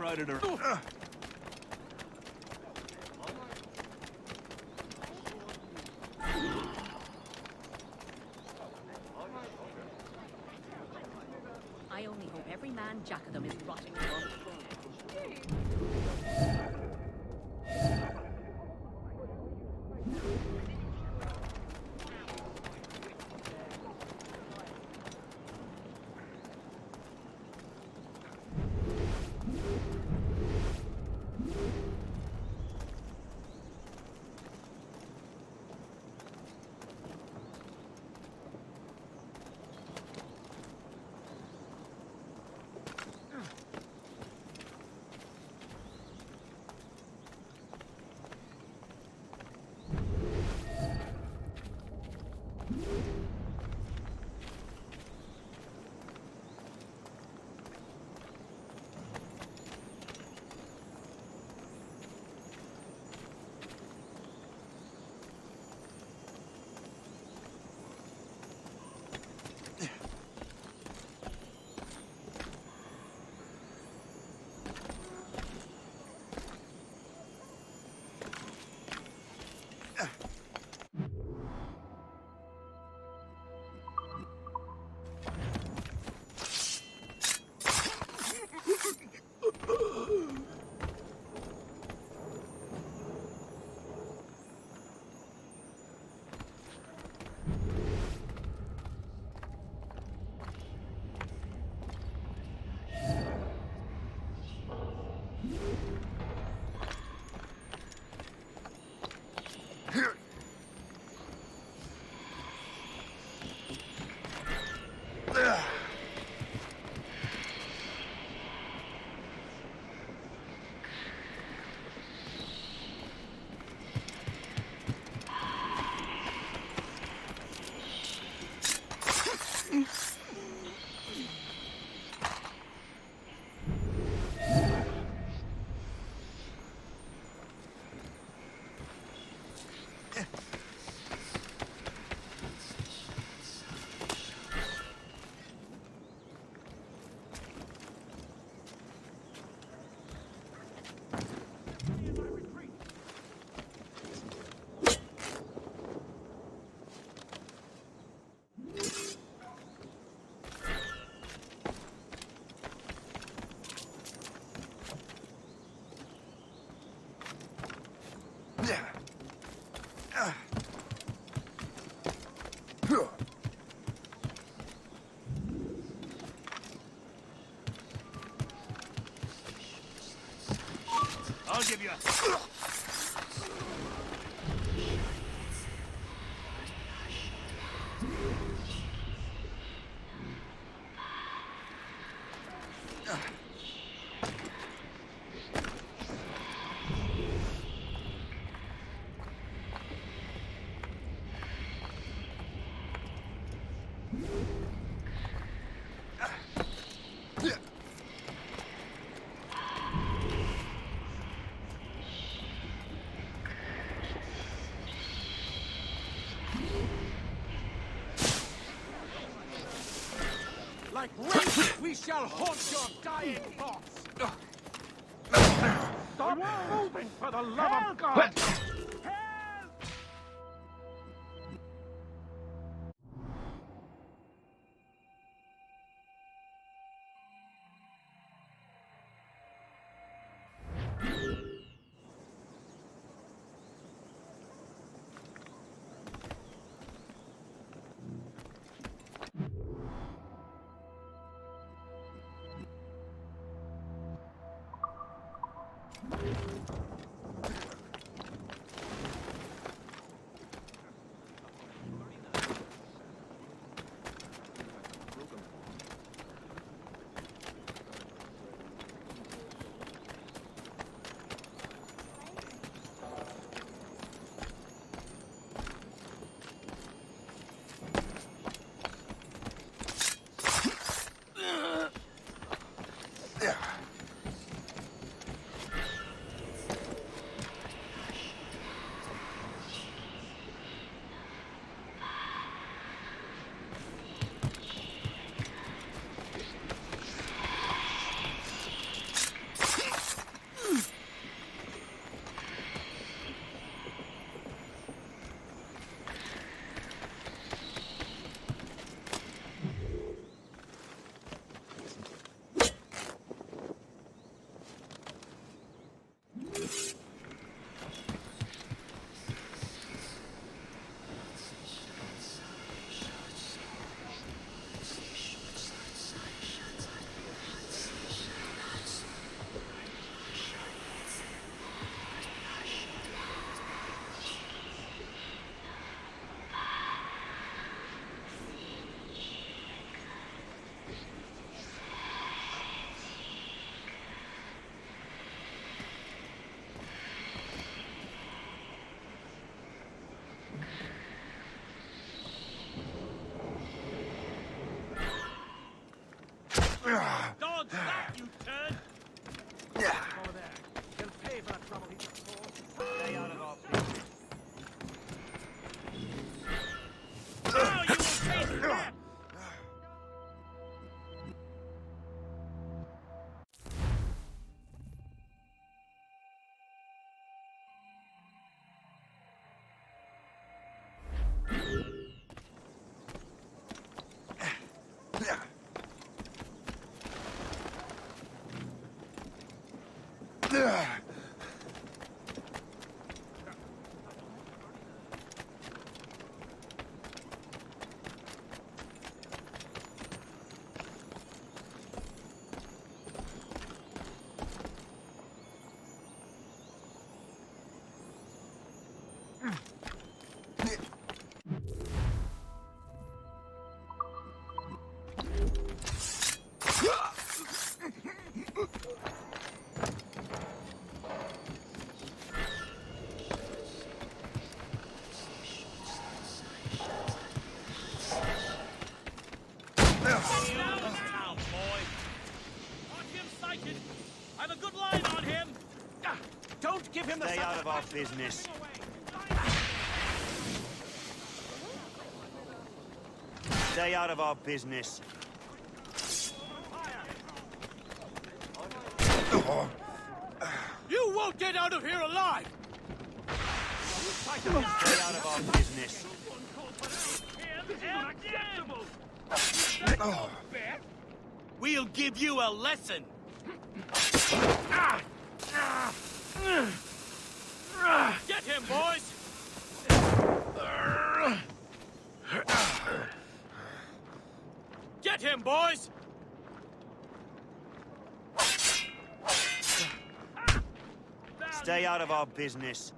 predator. I only hope every man jack of them is rotting above. I'll give you a... Like raiders, we shall haunt your dying thoughts! Stop moving, for the love of God! Dodge that, you turd! Over there. He'll pay for the trouble he took for. Stay out of our business. Now you will taste death! Down, boy. Got him sighted. I've a good line on him. Don't give him the Stay sun- out of our business. Stay out of our business. You won't get out of here alive! Stay out of our business. We'll give you a lesson! Get him, boys! Get him, boys! Stay out of our business.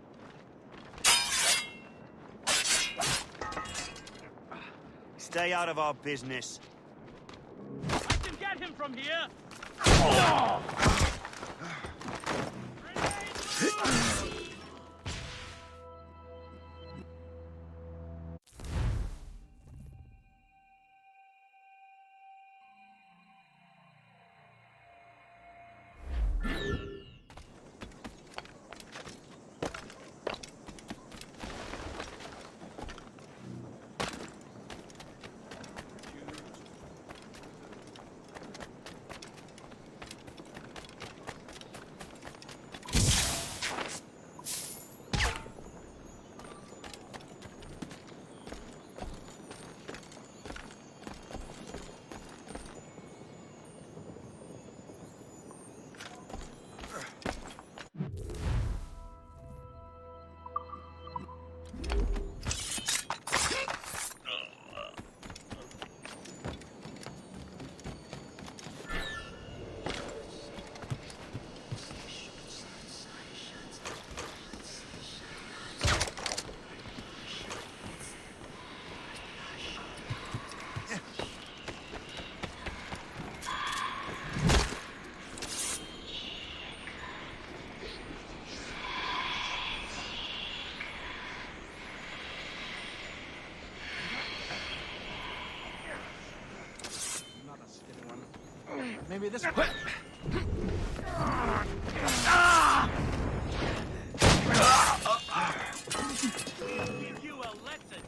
Stay out of our business. I can get him from here! Maybe this way. We'll give you a lesson.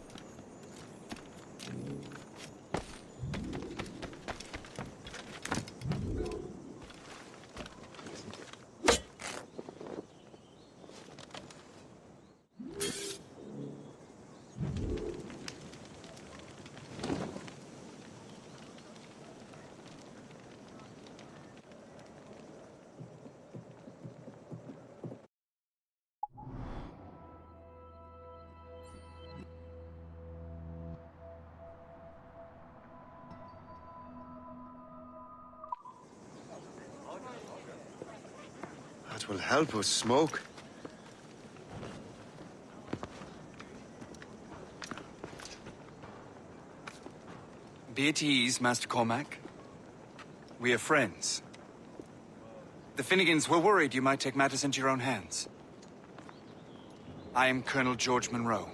That will help us smoke. Be at ease, Master Cormac. We are friends. The Finnegans were worried you might take matters into your own hands. I am Colonel George Monroe.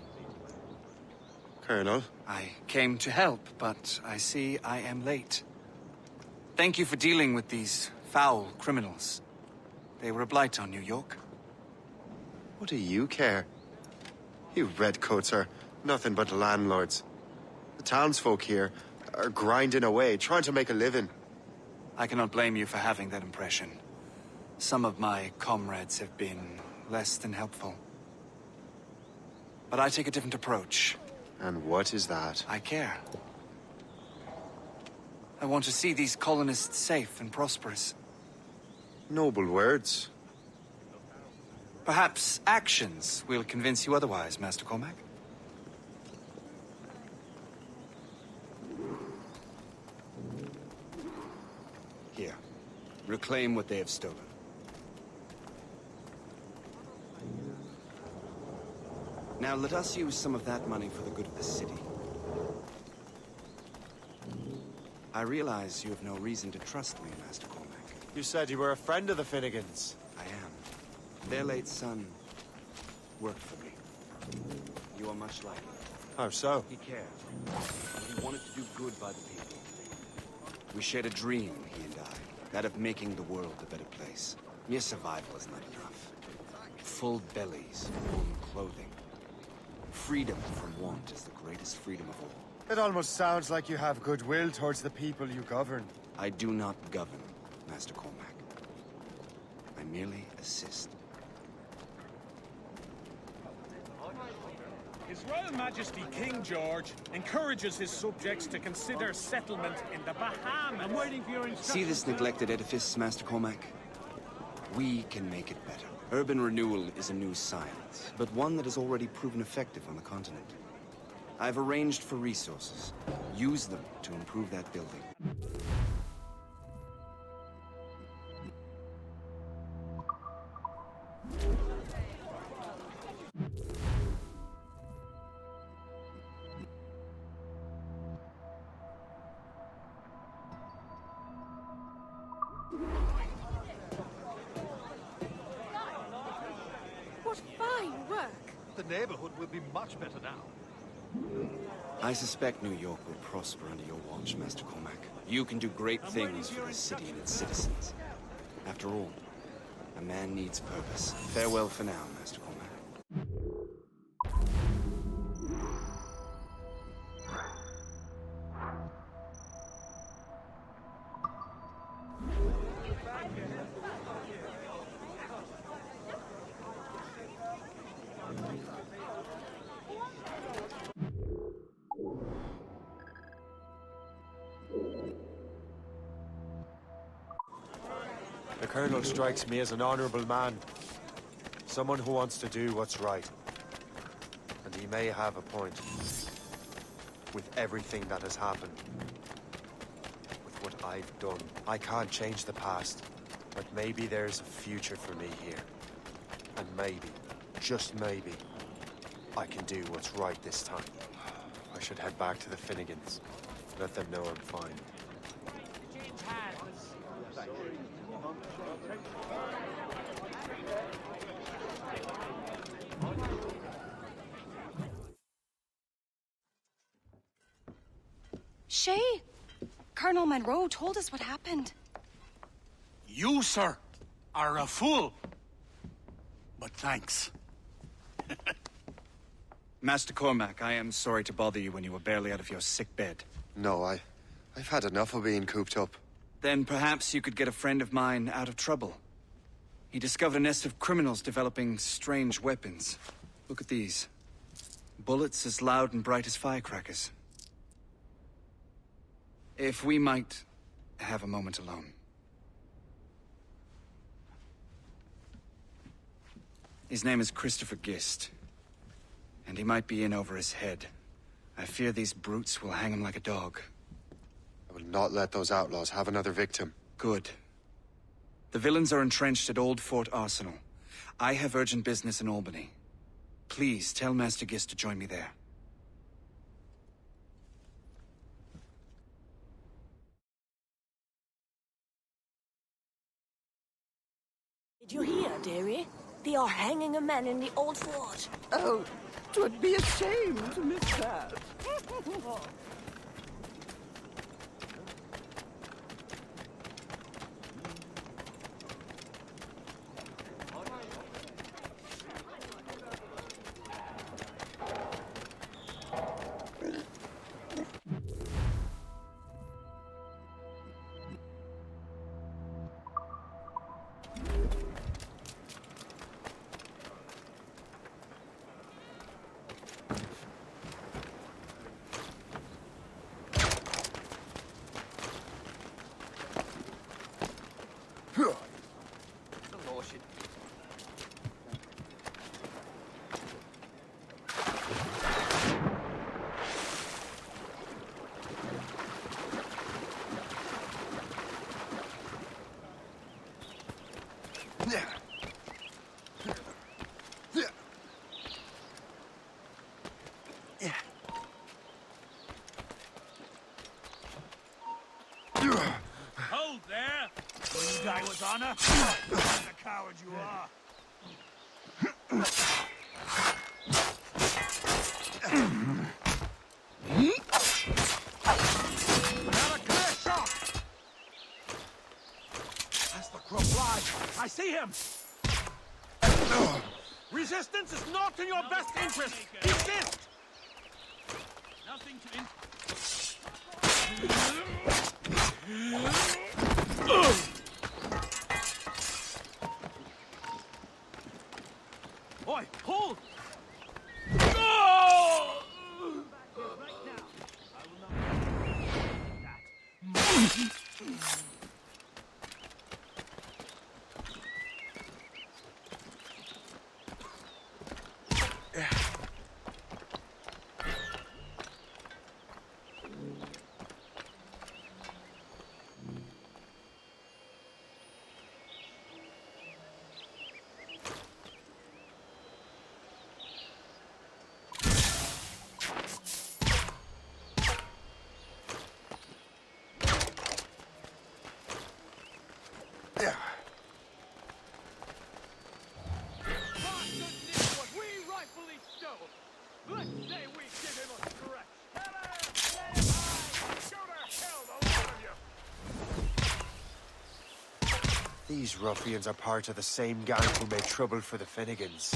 Colonel? I came to help, but I see I am late. Thank you for dealing with these foul criminals. They were a blight on New York. What do you care? You redcoats are nothing but landlords. The townsfolk here are grinding away, trying to make a living. I cannot blame you for having that impression. Some of my comrades have been less than helpful. But I take a different approach. And what is that? I care. I want to see these colonists safe and prosperous. Noble words. Perhaps actions will convince you otherwise, Master Cormac. Here. Reclaim what they have stolen. Now let us use some of that money for the good of the city. I realize you have no reason to trust me, Master Cormac. You said you were a friend of the Finnegans. I am. Their late son worked for me. You are much like him. How so? He cared. He wanted to do good by the people. We shared a dream, he and I. That of making the world a better place. Mere survival is not enough. Full bellies, warm clothing. Freedom from want is the greatest freedom of all. It almost sounds like you have goodwill towards the people you govern. I do not govern, Master Cormac. I merely assist. His Royal Majesty King George encourages his subjects to consider settlement in the Bahamas. I'm waiting for your instructions. See this neglected edifice, Master Cormac? We can make it better. Urban renewal is a new science, but one that has already proven effective on the continent. I've arranged for resources. Use them to improve that building. What fine work! The neighborhood will be much better now. I suspect New York will prosper under your watch, Master Cormac. You can do great things for this city and its citizens. After all, a man needs purpose. Farewell for now, Master Cormac. The Colonel strikes me as an honorable man. Someone who wants to do what's right. And he may have a point. With everything that has happened. With what I've done. I can't change the past. But maybe there's a future for me here. And maybe, just maybe, I can do what's right this time. I should head back to the Finnegans. Let them know I'm fine. Shay, Colonel Monroe told us what happened. You, sir, are a fool. But thanks. Master Cormac, I am sorry to bother you when you were barely out of your sick bed. No, I've had enough of being cooped up. Then perhaps you could get a friend of mine out of trouble. He discovered a nest of criminals developing strange weapons. Look at these. Bullets as loud and bright as firecrackers. If we might have a moment alone. His name is Christopher Gist. And he might be in over his head. I fear these brutes will hang him like a dog. I will not let those outlaws have another victim. Good. The villains are entrenched at Old Fort Arsenal. I have urgent business in Albany. Please tell Master Gist to join me there. Did you hear, dearie? They are hanging a man in the old fort. Oh, 'twould be a shame to miss that. Hold there! Will you die with honor? What a coward you are! Have a clear shot! As the crow flies, I see him! Resistance is not in your best interest! Resist! Nothing to in... Oi, hold! These ruffians are part of the same gang who made trouble for the Finnegans.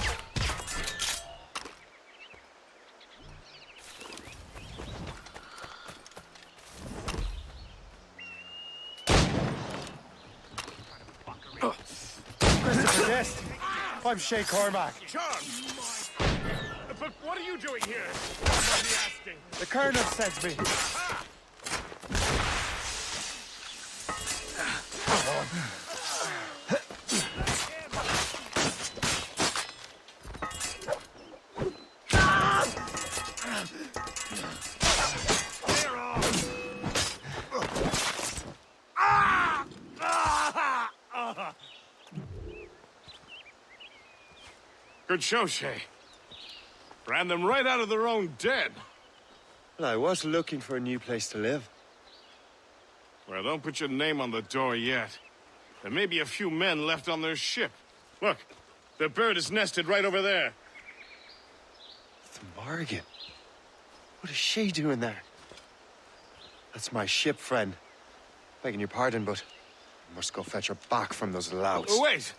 Christopher Guest, I'm Shay Cormac. Charles! But what are you doing here? Somebody asking. The Colonel sent me. Good show, Shay. Ran them right out of their own den. Well, I was looking for a new place to live. Well, don't put your name on the door yet. There may be a few men left on their ship. Look, the bird is nested right over there. The Morrigan. What is she doing there? That's my ship, friend. Begging your pardon, but I must go fetch her back from those louts. Oh, wait!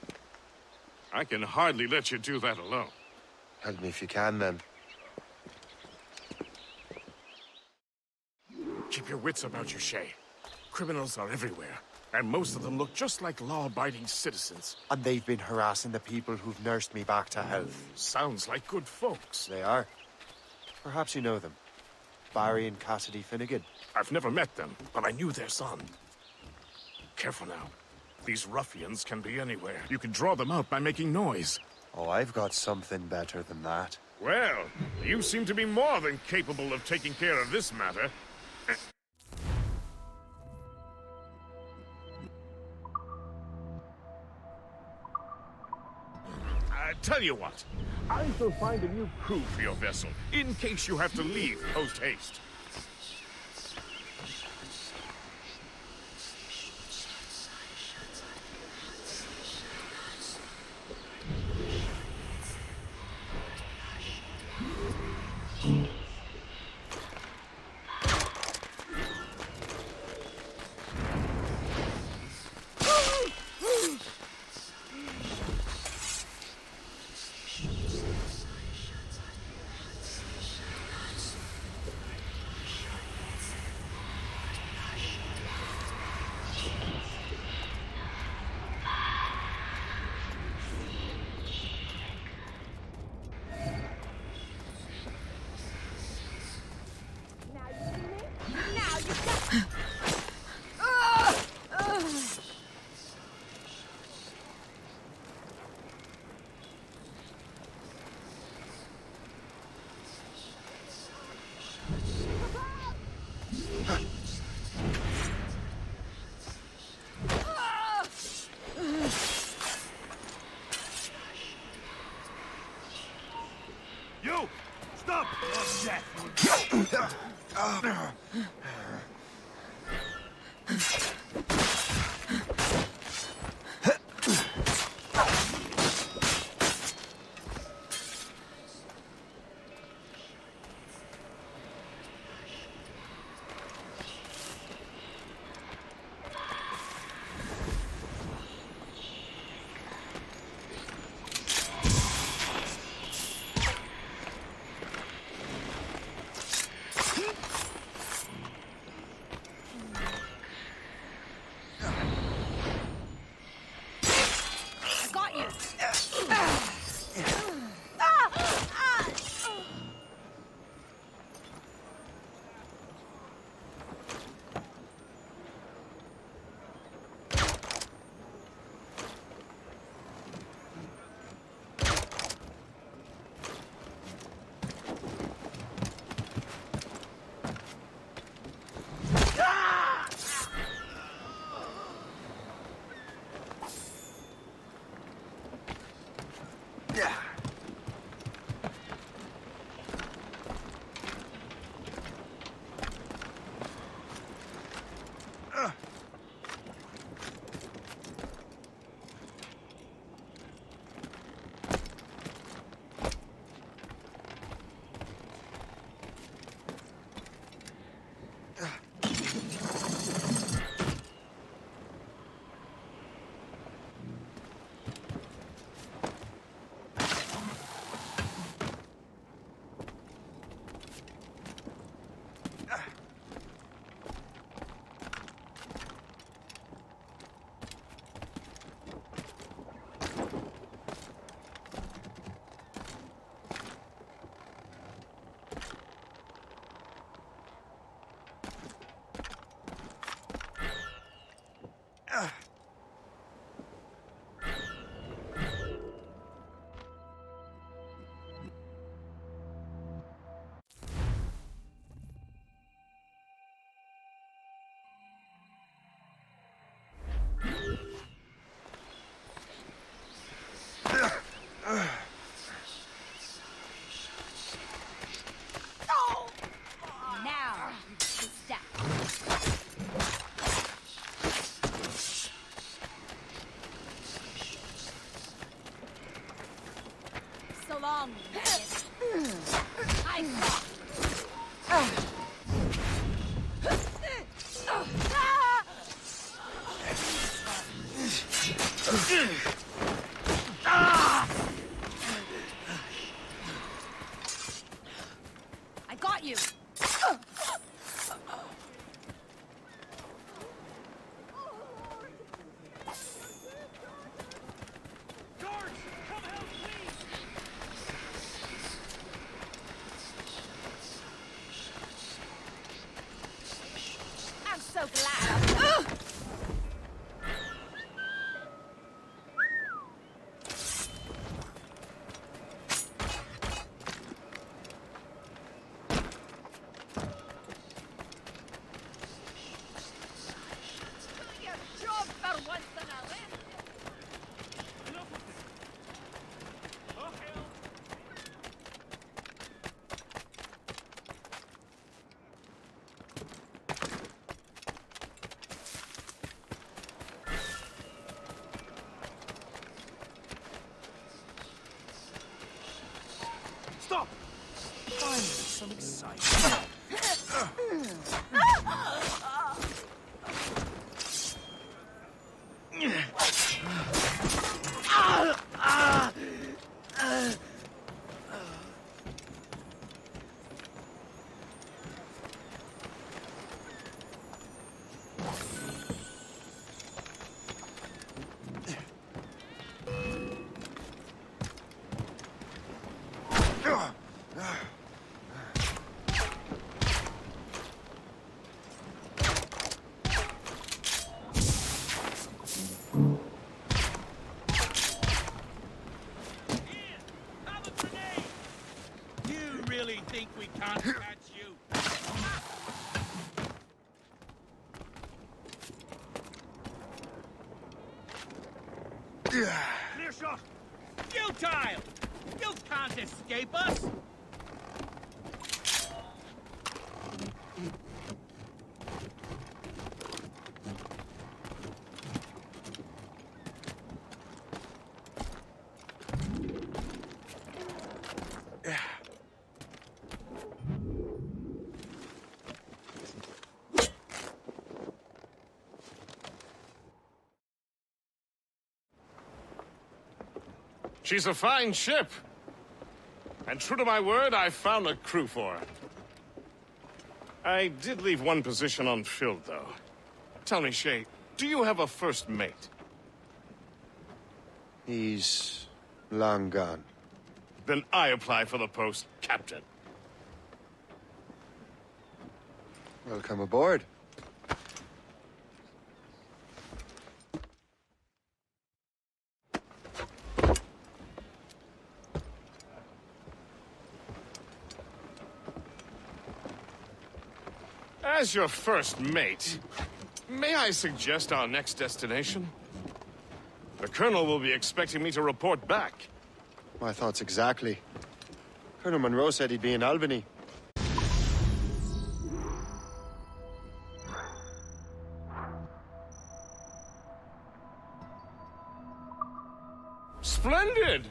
I can hardly let you do that alone. Help me if you can, then. Keep your wits about you, Shay. Criminals are everywhere, and most of them look just like law-abiding citizens. And they've been harassing the people who've nursed me back to health. Sounds like good folks. They are. Perhaps you know them. Barry and Cassidy Finnegan. I've never met them, but I knew their son. Careful now. These ruffians can be anywhere. You can draw them out by making noise. Oh, I've got something better than that. Well, you seem to be more than capable of taking care of this matter. Tell you what, I shall find a new crew for your vessel, in case you have to leave post-haste. Now, step. So long, maggot. I got you. Guards, come help, please! I'm so glad. Enough of this! Oh, hell! Stop! Finally, some excitement. Have a grenade! You really think we can't catch you? Clear shot! Futile! You can't escape us! She's a fine ship. And true to my word, I found a crew for her. I did leave one position unfilled, though. Tell me, Shay, do you have a first mate? He's long gone. Then I apply for the post, Captain. Welcome aboard. As your first mate, may I suggest our next destination? The Colonel will be expecting me to report back. My thoughts exactly. Colonel Monroe said he'd be in Albany. Splendid!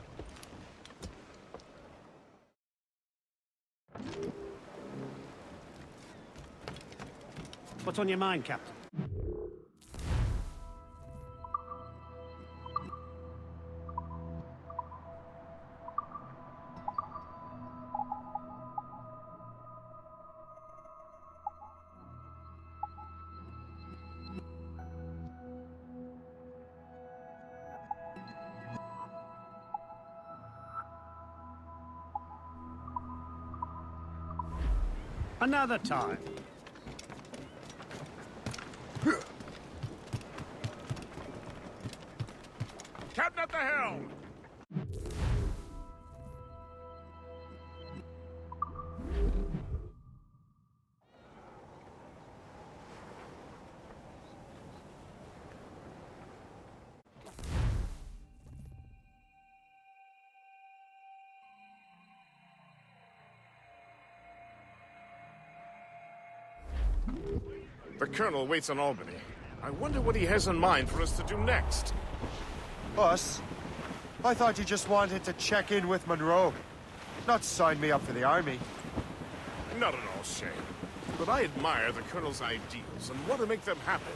What's on your mind, Captain? Another time. Captain at the helm! The Colonel waits in Albany. I wonder what he has in mind for us to do next. Us? I thought you just wanted to check in with Monroe. Not sign me up for the army. Not at all, Shane. But I admire the Colonel's ideals and want to make them happen.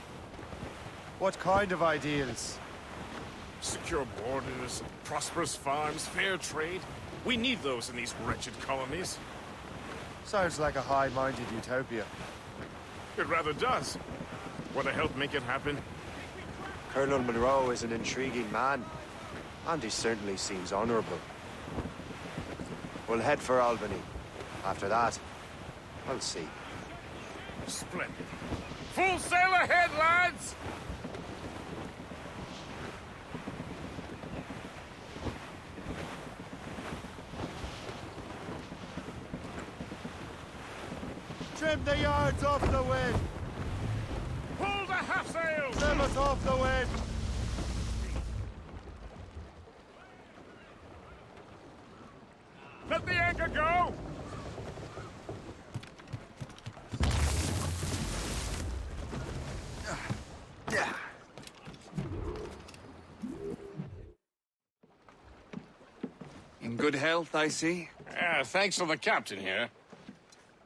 What kind of ideals? Secure borders, prosperous farms, fair trade. We need those in these wretched colonies. Sounds like a high-minded utopia. It rather does. Want to help make it happen? Colonel Monroe is an intriguing man, and he certainly seems honorable. We'll head for Albany. After that, I'll see. Splendid. Full sail ahead, lads! Trim the yards off the wind! Pull the half-sails! Trim us off the wind! Let the anchor go! In good health, I see. Thanks to the captain here.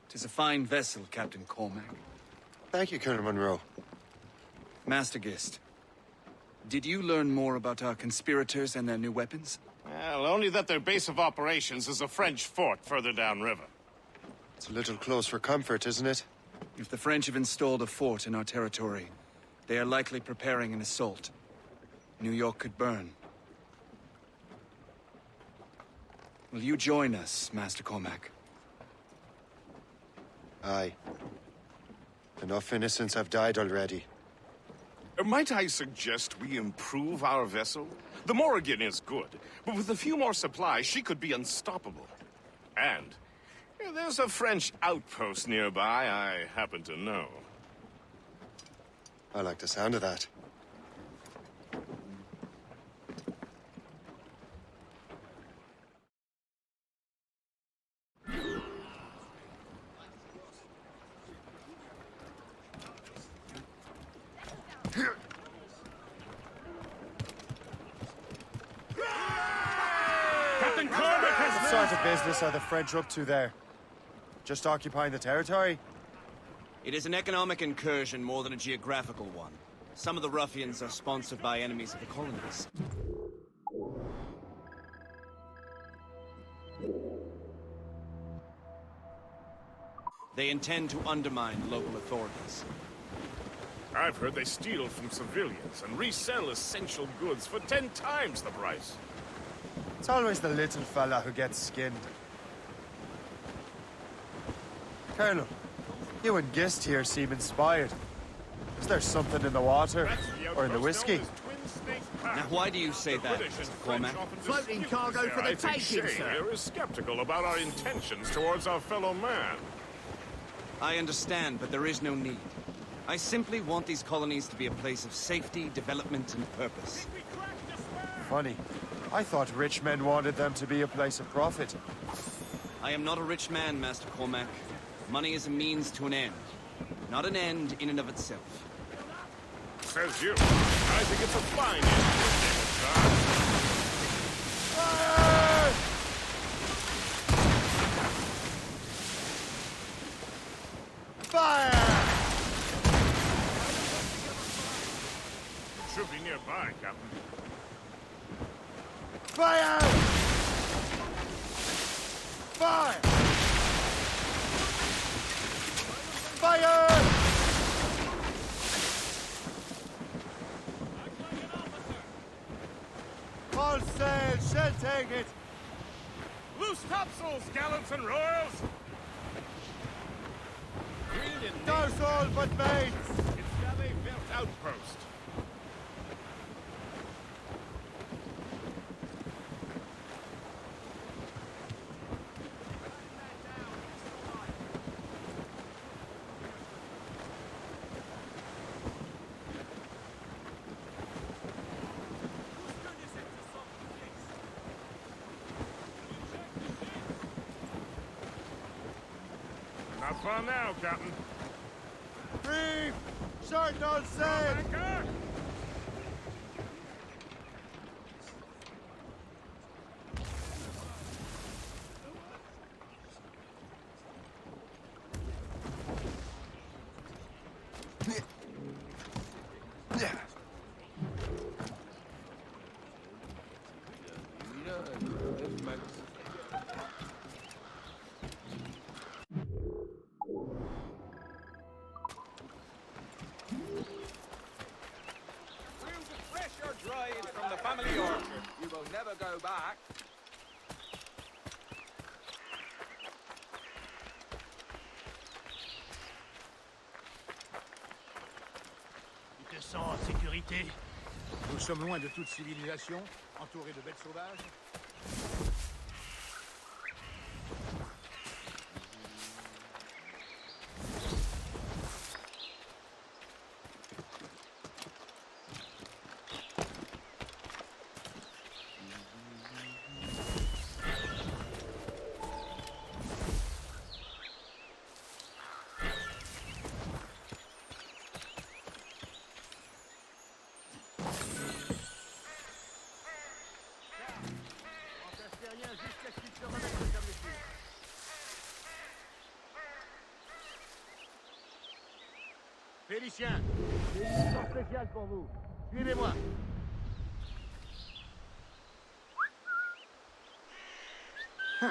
'Tis a fine vessel, Captain Cormac. Thank you, Colonel Monroe. Master Gist, did you learn more about our conspirators and their new weapons? Well, only that their base of operations is a French fort further downriver. It's a little close for comfort, isn't it? If the French have installed a fort in our territory, they are likely preparing an assault. New York could burn. Will you join us, Master Cormac? Aye. Enough innocents have died already. Might I suggest we improve our vessel? The Morrigan is good, but with a few more supplies, she could be unstoppable. And there's a French outpost nearby I happen to know. I like the sound of that. Captain Cormac has... What sort of business are the French up to there? Just occupying the territory? It is an economic incursion more than a geographical one. Some of the ruffians are sponsored by enemies of the colonies. They intend to undermine local authorities. I've heard they steal from civilians and resell essential goods for 10 times the price. It's always the little fella who gets skinned. Colonel, you and Gist here seem inspired. Is there something in the water? Or in the whiskey? Now, why do you say that, Mr. Cormac? Floating cargo for the I think taking, Shane sir. here is skeptical about our intentions towards our fellow man. I understand, but there is no need. I simply want these colonies to be a place of safety, development, and purpose. Funny. I thought rich men wanted them to be a place of profit. I am not a rich man, Master Cormac. Money is a means to an end, not an end in and of itself. Says you. I think it's a fine end to a game of cards. Fire! Fire! It should be nearby, Captain. Fire! Fire! Fire! All sail, shall take it! Loose topsails, gallants and royals! Dorsal but mates! It's Galley Belt outpost. Not far now, Captain. Reef! Short all sail! Anchor! From the family orchard. You will never go back. Tu te sens en sécurité? Nous sommes loin de toute civilisation, entourés de bêtes sauvages. Félicien, j'ai une mission spéciale pour vous. Suivez-moi. On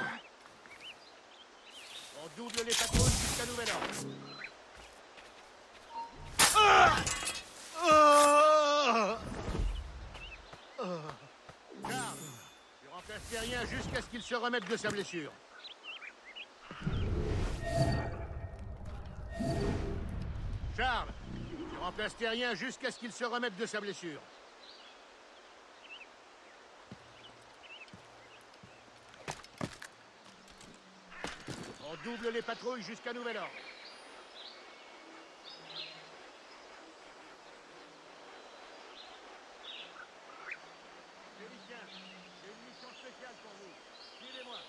double les patrouilles jusqu'à nouvel ordre. Charles, tu remplaces Terrien jusqu'à ce qu'il se remette de sa blessure. Charles, tu remplaces Terrien jusqu'à ce qu'il se remette de sa blessure. On double les patrouilles jusqu'à nouvel ordre. Félicien, j'ai une mission spéciale pour vous. Suivez-moi.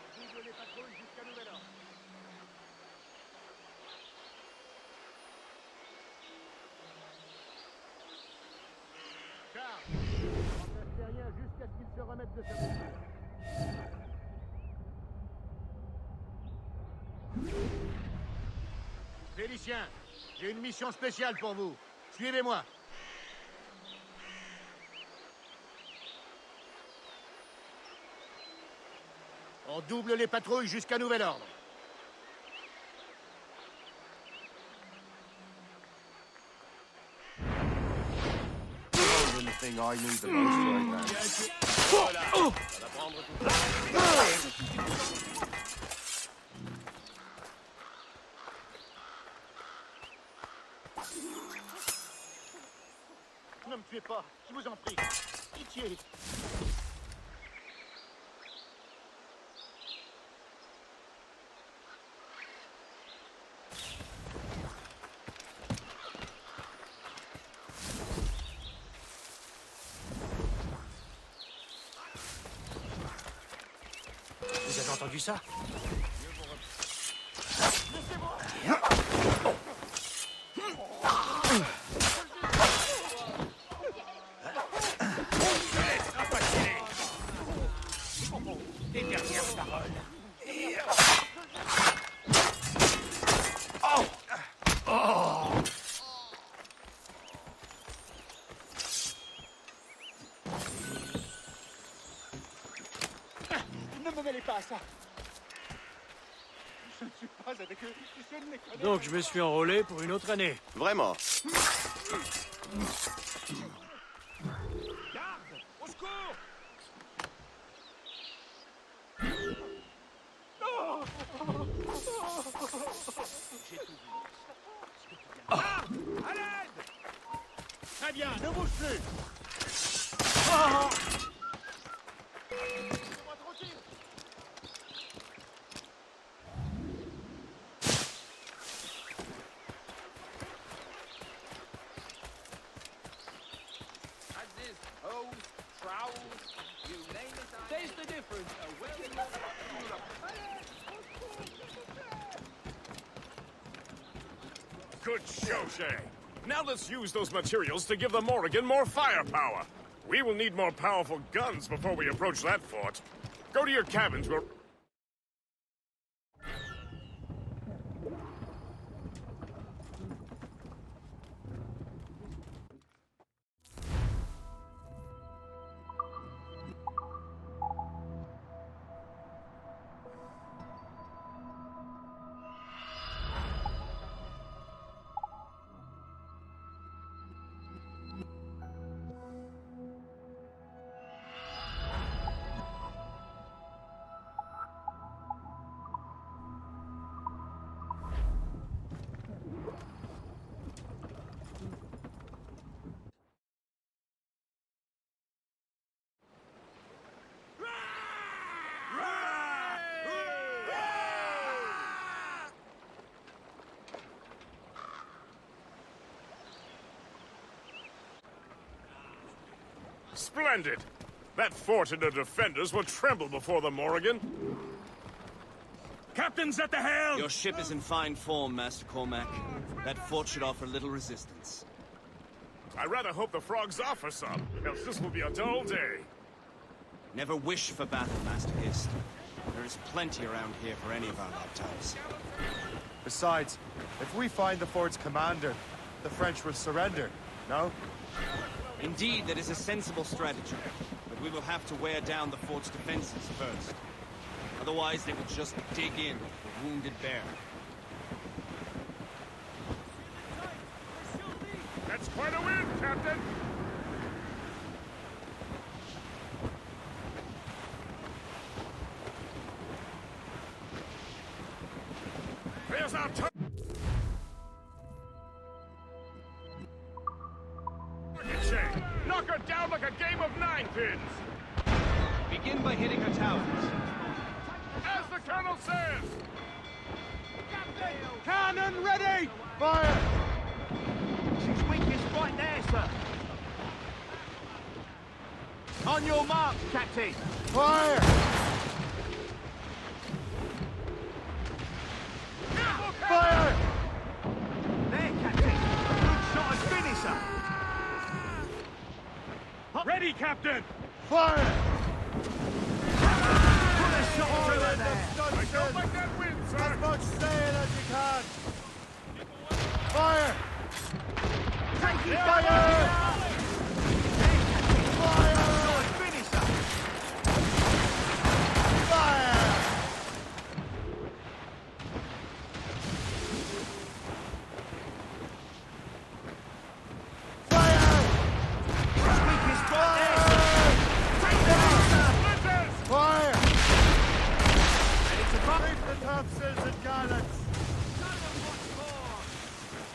On double les patrouilles jusqu'à nouvel ordre. Charles, remplace Terrien jusqu'à ce qu'il se remette de sa blessure. Félicien, j'ai une mission spéciale pour vous. Suivez-moi. On double les patrouilles jusqu'à nouvel ordre. The thing I need the most right now. Ne me tuez pas, je vous en prie. Pitié. entendu ça? Les dernières paroles. Ne me mêlez pas à ça. Je ne suis pas avec eux. Je ne les connais Donc je me suis enrôlé pour une autre année. Vraiment. Garde! Au secours! J'ai tout vu. Garde! À l'aide! Très bien, ne bouge plus! Laissez-moi tranquille. Axes, hose, trowels, you name it. Taste the difference. Good show, Shay. Now let's use those materials to give the Morrigan more firepower. We will need more powerful guns before we approach that fort. Go to your cabins. We'll... Splendid! That fort and the defenders will tremble before the Morrigan. Captain's at the helm! Your ship is in fine form, Master Cormac. That fort should offer little resistance. I rather hope the frogs offer some, else this will be a dull day. Never wish for battle, Master Hist. There is plenty around here for any of our lifetimes. Besides, if we find the fort's commander, the French will surrender, no? Indeed, that is a sensible strategy. But we will have to wear down the fort's defenses first. Otherwise, they will just dig in like a wounded bear. That's quite a win, Captain! There's our target! Knock her down like a game of ninepins! Begin by hitting her towers. As the Colonel says! Cannon ready! Fire! She's weakest right there, sir. On your mark, Captain. Fire! Fire! There, Captain. Good shot and finisher. Ready, Captain! Fire! Put a shot through her there. I don't like that win, sir! As much sail as you can! Fire! Take it, Fire! Fire! Fire! Finisher. Fire! Weakest right there. Take that, Fire! Ready to fire. Leave the topsails and gallants!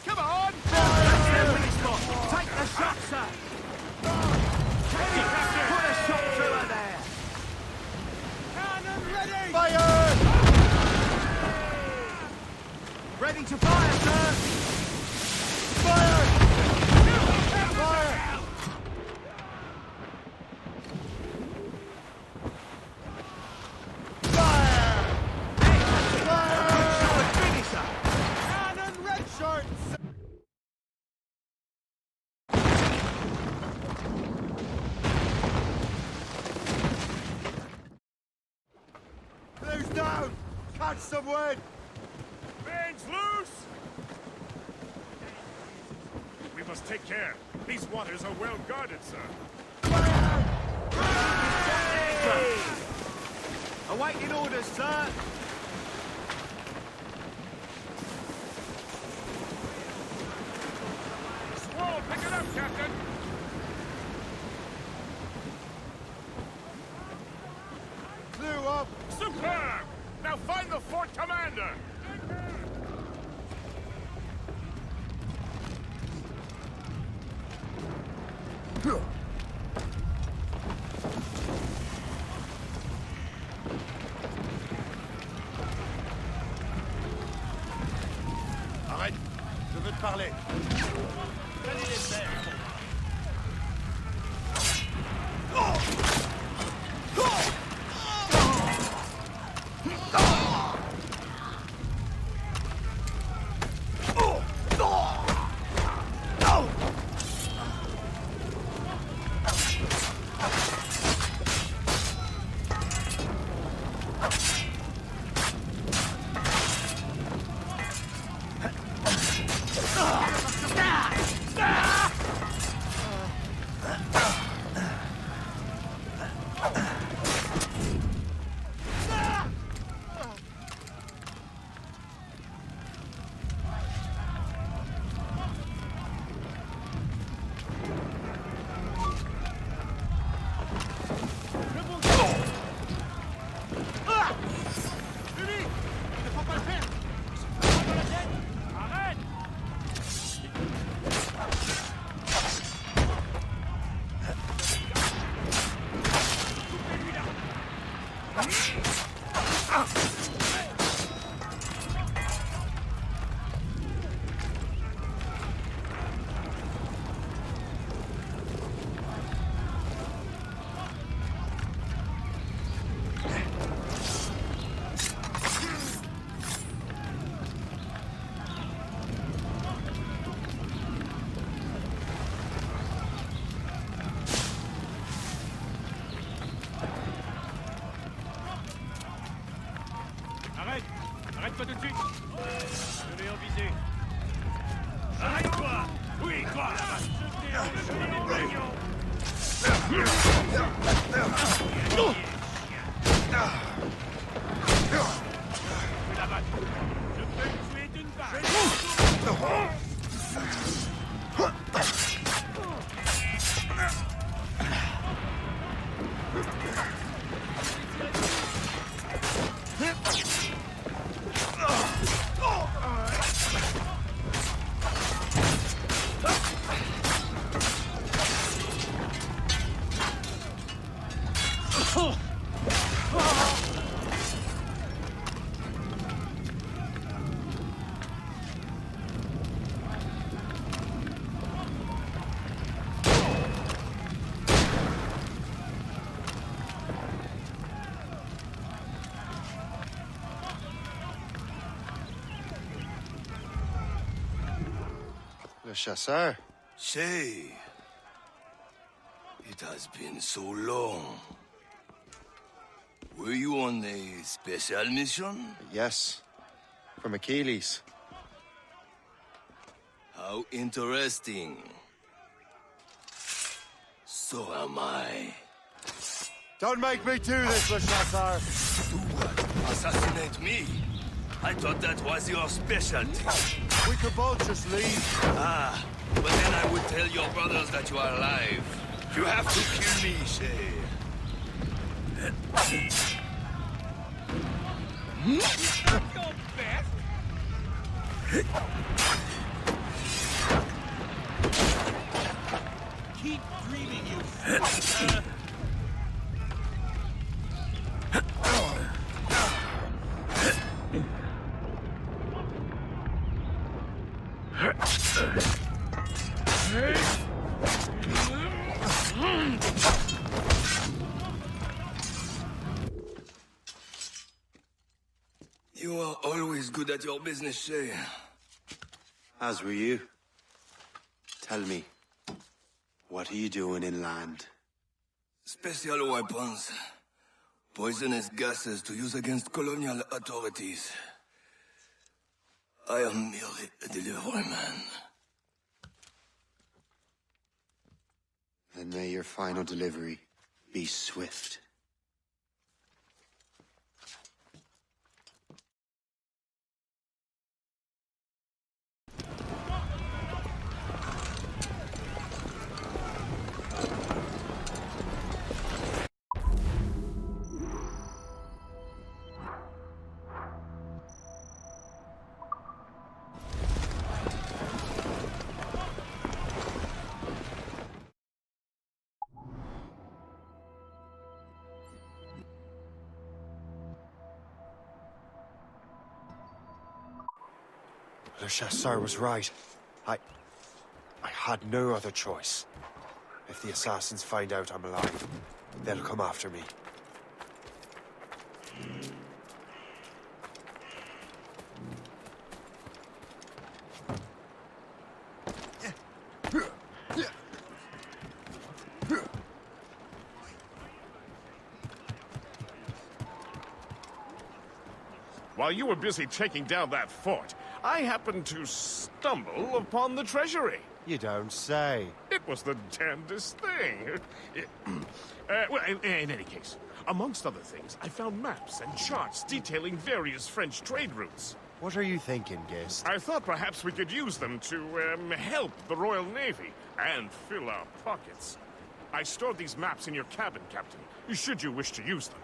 Come on! That's the weak spot. Take the shot, sir. Put a shot through her there. Cannon ready! Fire! Ready to fire, sir. Fire! Fire! Fire! catch some wind! Reins loose! We must take care. These waters are well guarded, sir. Awaiting orders, sir. Squall, pick it up, Captain! Clew up! Superb! Now find the fort commander! Arrête. Je veux te parler. Allez les faire. Arrête! Arrête-toi tout de suite! Je vais en viser. Arrête-toi! Oui, quoi? Je peux le tuer d'une balle! Le chasseur? Say, it has been so long. Were you on a special mission? Yes. From Achilles. How interesting. So am I. Don't make me do this, Le Chasseur! Do what? Assassinate me? I thought that was your specialty. We could both just leave. Ah, but then I would tell your brothers that you are alive. You have to kill me, Shay. Your best? Keep dreaming, you You are always good at your business, Shay. As were you. Tell me, what are you doing inland? Special weapons. Poisonous gases to use against colonial authorities. I am merely a delivery man. Then may your final delivery be swift. Le Chasseur was right. I had no other choice. If the assassins find out I'm alive, they'll come after me. While you were busy taking down that fort, I happened to stumble upon the treasury. You don't say. It was the damnedest thing. Well, in any case, amongst other things, I found maps and charts detailing various French trade routes. What are you thinking, Gist? I thought perhaps we could use them to, help the Royal Navy and fill our pockets. I stored these maps in your cabin, Captain, should you wish to use them.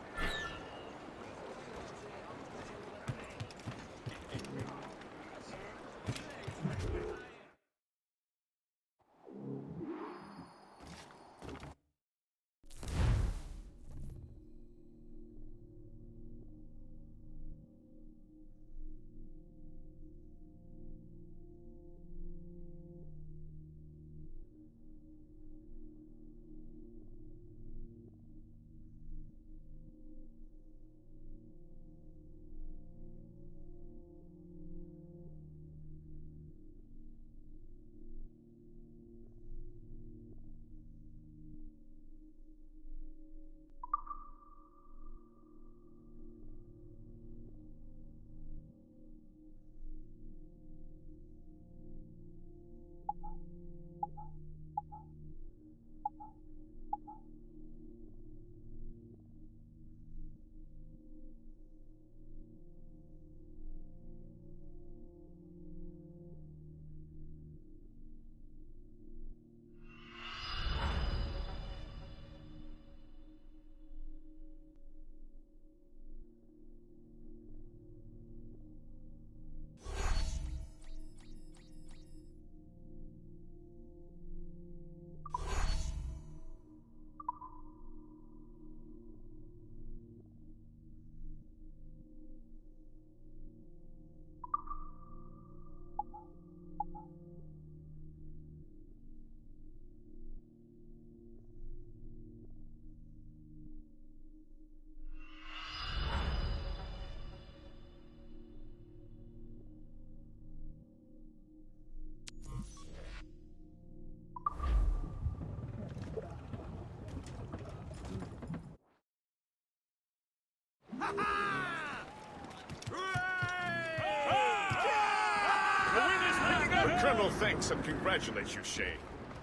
The Colonel thanks and congratulates you, Shay.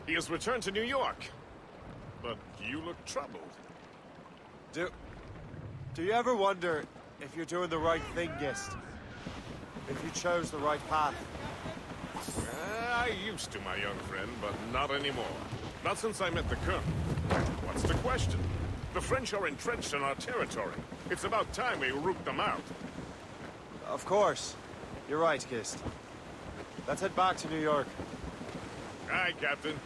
He has returned to New York. But you look troubled. Do you ever wonder if you're doing the right thing, Gist? If you chose the right path? I used to, my young friend, but not anymore. Not since I met the Colonel. What's the question? The French are entrenched in our territory. It's about time we root them out. Of course. You're right, Gist. Let's head back to New York. Aye, Captain.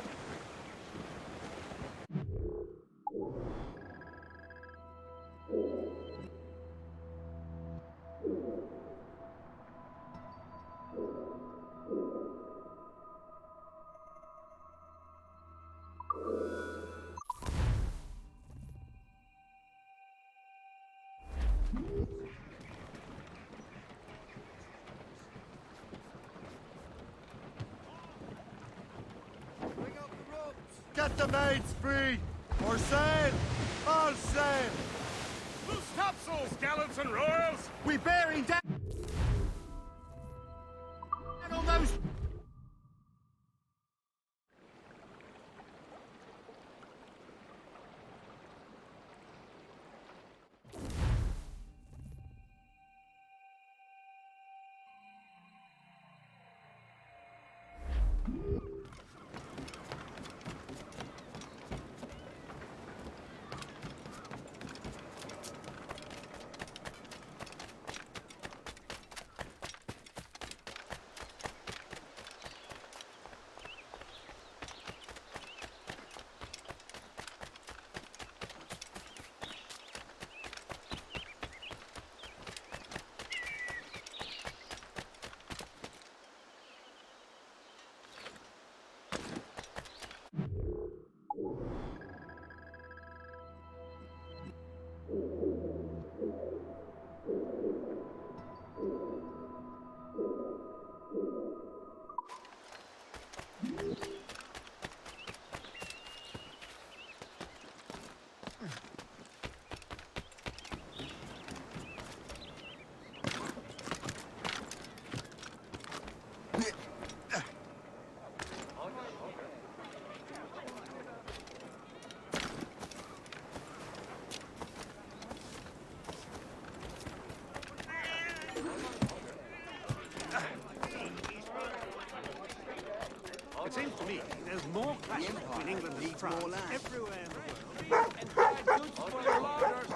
Get the maids free! Or sail! All sail! Loose topsails, gallants and royals! We're bearing down on those. It seems to me there's more clashes between England and France everywhere in the world. And fried goods for your larders.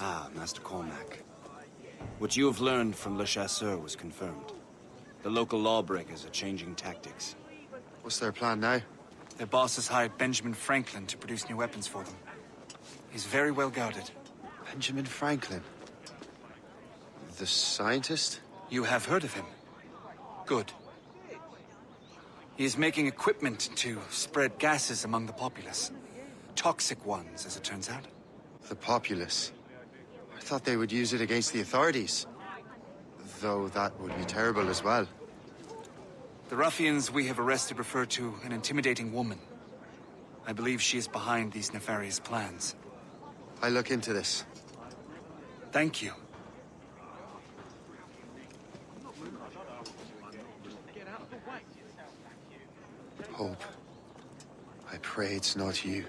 Ah, Master Cormac. What you have learned from Le Chasseur was confirmed. The local lawbreakers are changing tactics. What's their plan now? Their boss has hired Benjamin Franklin to produce new weapons for them. He's very well guarded. Benjamin Franklin? The scientist? You have heard of him? Good. He is making equipment to spread gases among the populace. Toxic ones, as it turns out. The populace? I thought they would use it against the authorities. Though that would be terrible as well. The ruffians we have arrested refer to an intimidating woman. I believe she is behind these nefarious plans. I look into this. Thank you. Hope. I pray it's not you.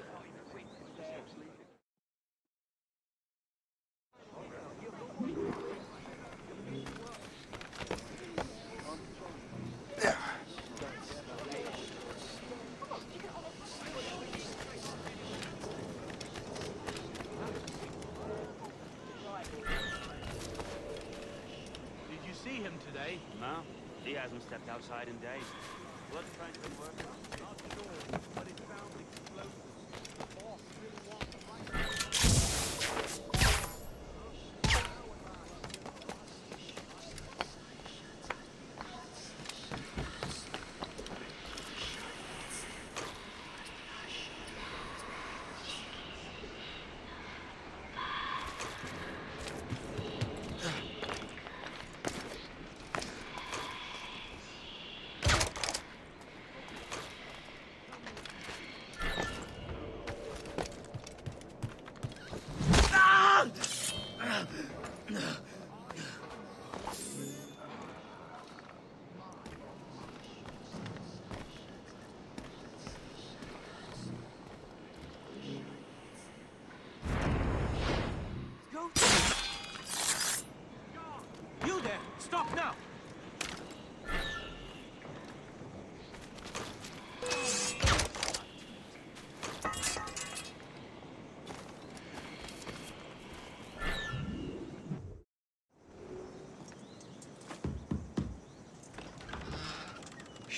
No, he hasn't stepped outside in days. Blood trying to work. Not sure, but it found explosives. The boss really wants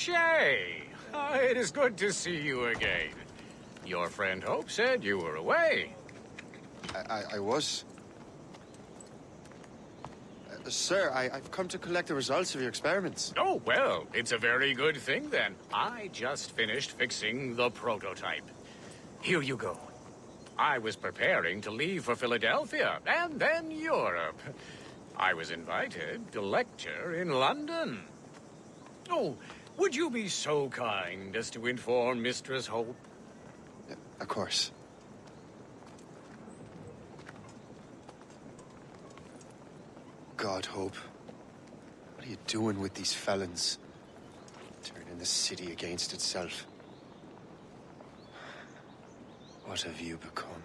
Shay! It is good to see you again. Your friend Hope said you were away. I was. Sir, I've come to collect the results of your experiments. Oh, well, it's a very good thing then. I just finished fixing the prototype. Here you go. I was preparing to leave for Philadelphia, and then Europe. I was invited to lecture in London. Oh, would you be so kind as to inform Mistress Hope? Of course. God, Hope. What are you doing with these felons? Turning the city against itself. What have you become?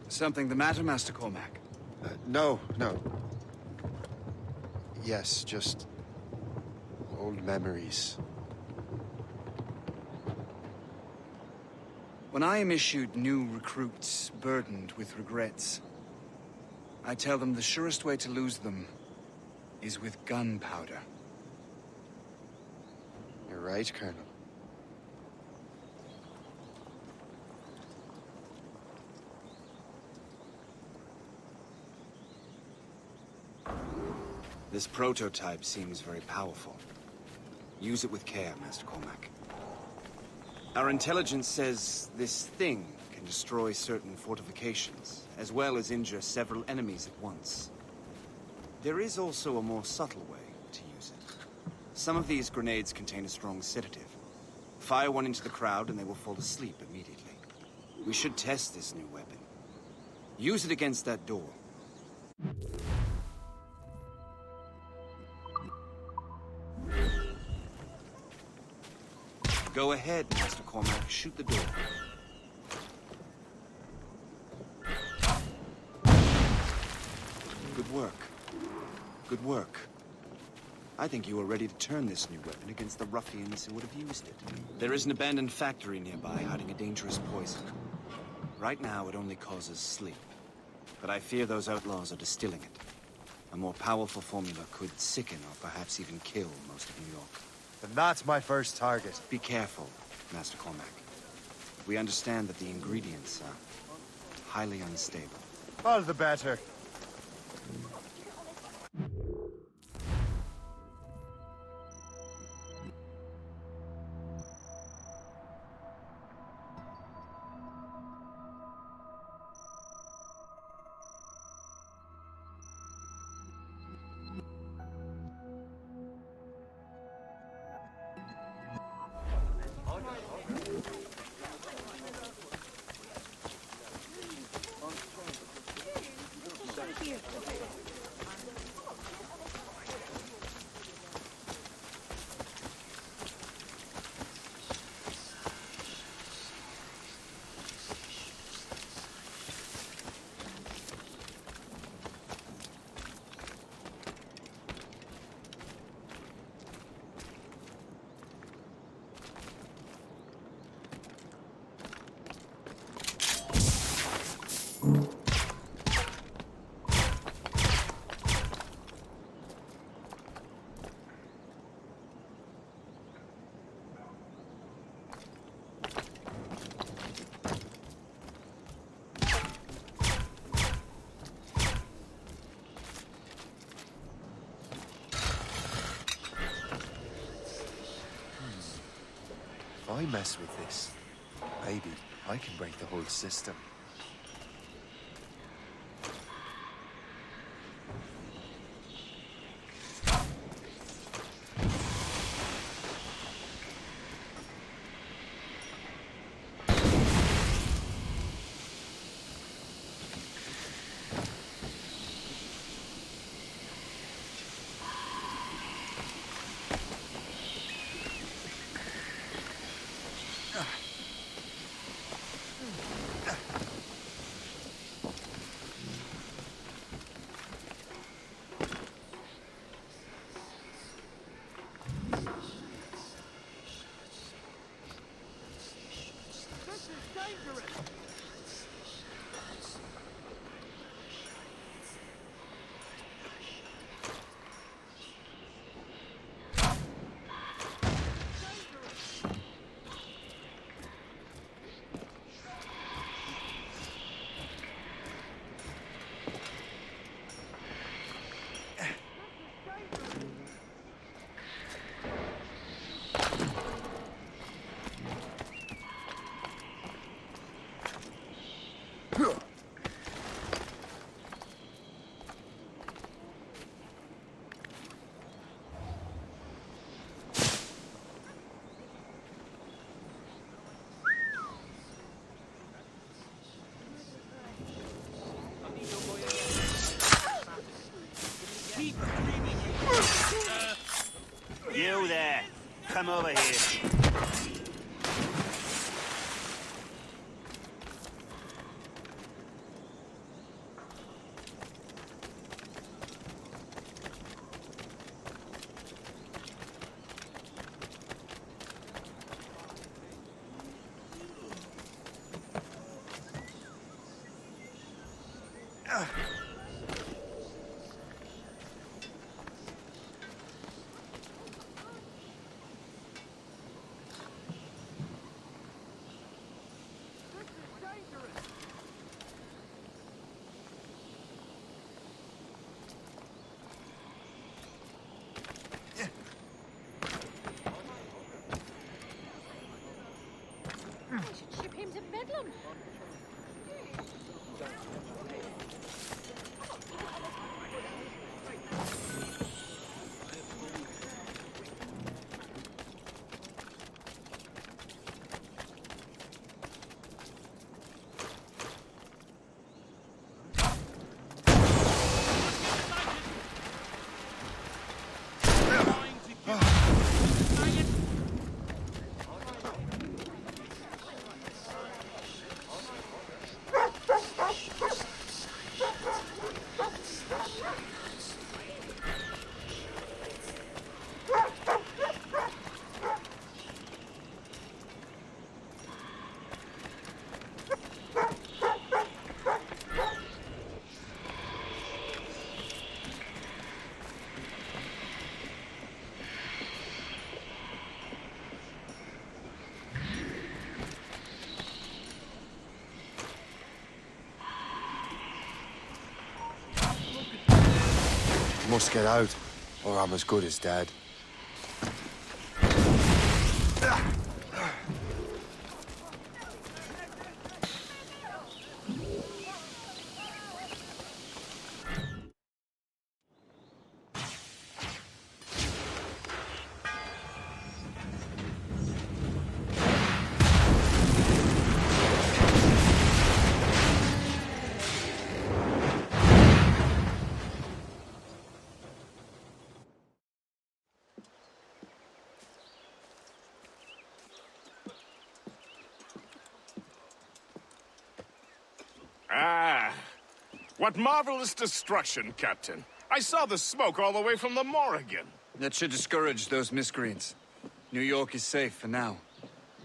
Something the matter, Master Cormac? No. Yes, just old memories. When I am issued new recruits burdened with regrets, I tell them the surest way to lose them is with gunpowder. You're right, Colonel. This prototype seems very powerful. Use it with care, Master Cormac. Our intelligence says this thing can destroy certain fortifications, as well as injure several enemies at once. There is also a more subtle way to use it. Some of these grenades contain a strong sedative. Fire one into the crowd and they will fall asleep immediately. We should test this new weapon. Use it against that door. Go ahead, Master Cormac. Shoot the door. Good work. Good work. I think you are ready to turn this new weapon against the ruffians who would have used it. There is an abandoned factory nearby hiding a dangerous poison. Right now, it only causes sleep. But I fear those outlaws are distilling it. A more powerful formula could sicken or perhaps even kill most of New York. Then that's my first target. Be careful, Master Cormac. We understand that the ingredients are highly unstable. All the better. If I mess with this, maybe I can break the whole system. come over here. I should ship him to Bedlam. Must get out, or I'm as good as dead. Ah, what marvelous destruction, Captain. I saw the smoke all the way from the Morrigan. That should discourage those miscreants. New York is safe for now.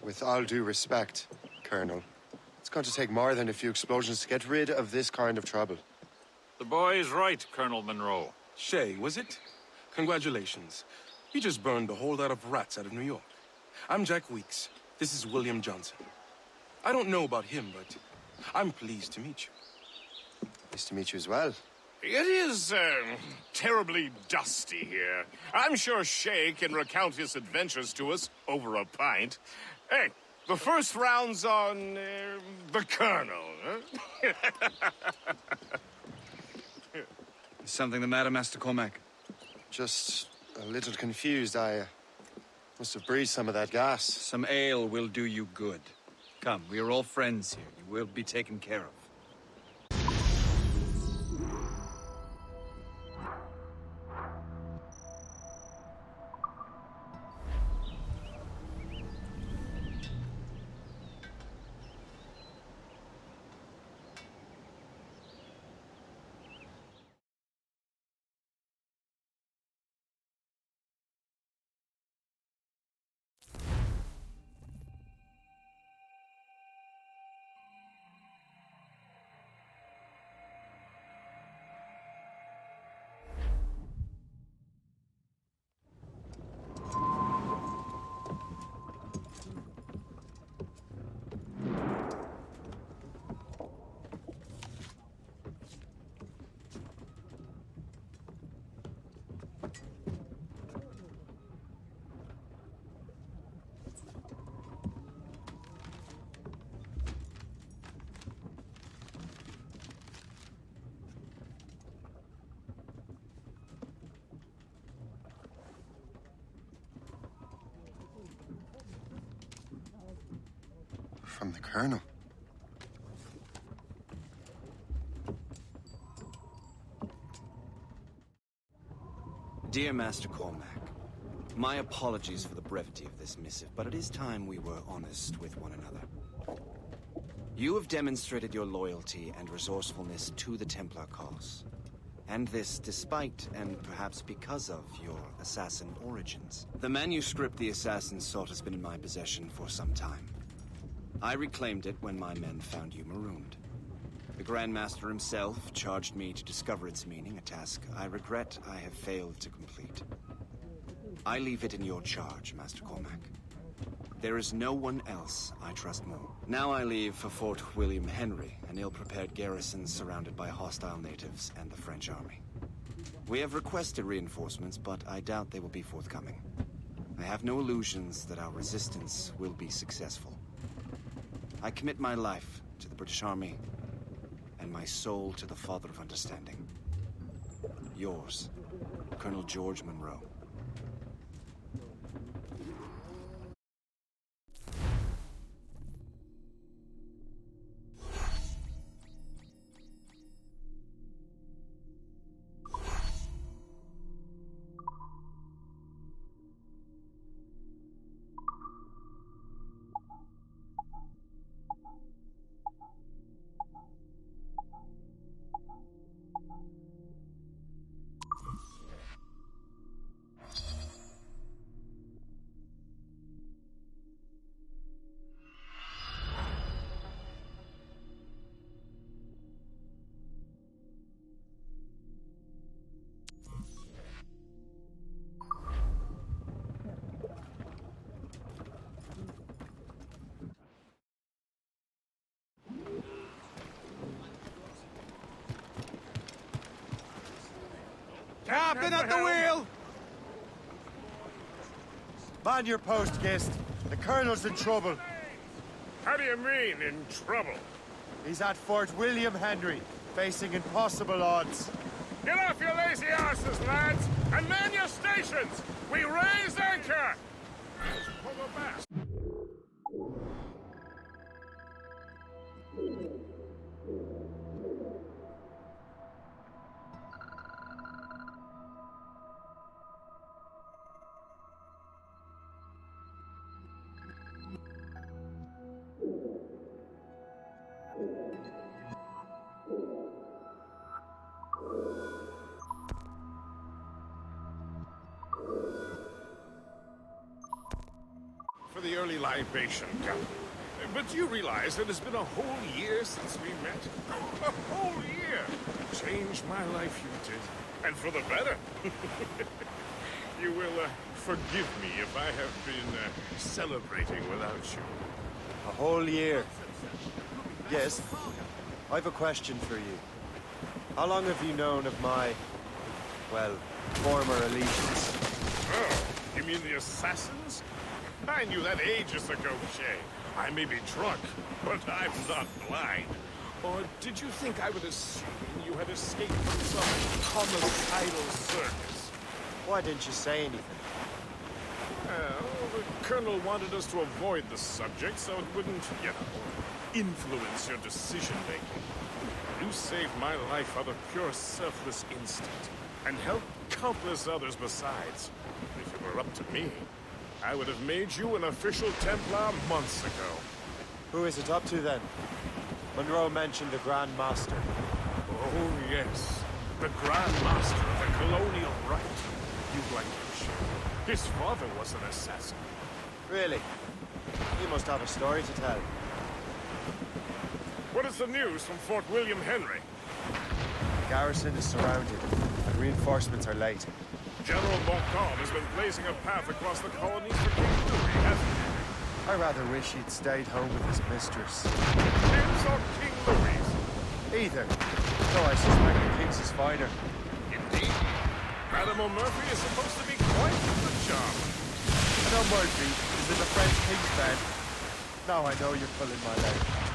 With all due respect, Colonel, it's going to take more than a few explosions to get rid of this kind of trouble. The boy is right, Colonel Monroe. Shay, was it? Congratulations. You just burned a whole lot of rats out of New York. I'm Jack Weeks. This is William Johnson. I don't know about him, but I'm pleased to meet you. Nice to meet you as well. It is, terribly dusty here. I'm sure Shay can recount his adventures to us over a pint. Hey, the first round's on, the Colonel, huh? Is something the matter, Master Cormac? Just a little confused. I must have breathed some of that gas. Some ale will do you good. Come, we are all friends here. You will be taken care of. From the Colonel. Dear Master Cormac, My apologies for the brevity of this missive, but it is time we were honest with one another. You have demonstrated your loyalty and resourcefulness to the Templar cause. And this despite, and perhaps because of, your assassin origins. The manuscript the assassins sought has been in my possession for some time. I reclaimed it when my men found you marooned. The Grand Master himself charged me to discover its meaning, a task I regret I have failed to complete. I leave it in your charge, Master Cormac. There is no one else I trust more. Now I leave for Fort William Henry, an ill-prepared garrison surrounded by hostile natives and the French army. We have requested reinforcements, but I doubt they will be forthcoming. I have no illusions that our resistance will be successful. I commit my life to the British Army, and my soul to the Father of Understanding. Yours, Colonel George Monroe. Captain at the wheel! Man your post, Gist. The Colonel's in trouble. How do you mean, in trouble? He's at Fort William Henry, facing impossible odds. Get off your lazy arses, lads, and man your stations! We raise anchor! Pull the mast. For the early libation, Captain. But you realize that it's been a whole year since we met? A whole year! Changed my life, you did. And for the better. You will forgive me if I have been celebrating without you. A whole year. Yes, I've a question for you. How long have you known of my, well, former allegiance? Oh, you mean the assassins? I knew that ages ago, Shay. I may be drunk, but I'm not blind. Or did you think I would assume you had escaped from some homicidal circus? Why didn't you say anything? Well, the Colonel wanted us to avoid the subject so it wouldn't, influence your decision-making. You saved my life out of pure selfless instinct, and helped countless others besides. If it were up to me, I would have made you an official Templar months ago. Who is it up to, then? Monroe mentioned the Grand Master. Oh, yes. The Grand Master of the Colonial Rite. You like him, sure. His father was an assassin. Really? You must have a story to tell. What is the news from Fort William Henry? The garrison is surrounded, and reinforcements are late. General Montcalm has been blazing a path across the colonies for King Louis, hasn't he? I rather wish he'd stayed home with his mistress. King's or King Louis? Either. Though I suspect the King's is finer. Indeed. Madame O'Murphy is supposed to be quite the charm. And O'Murphy is in the French King's bed. Now I know you're pulling my leg.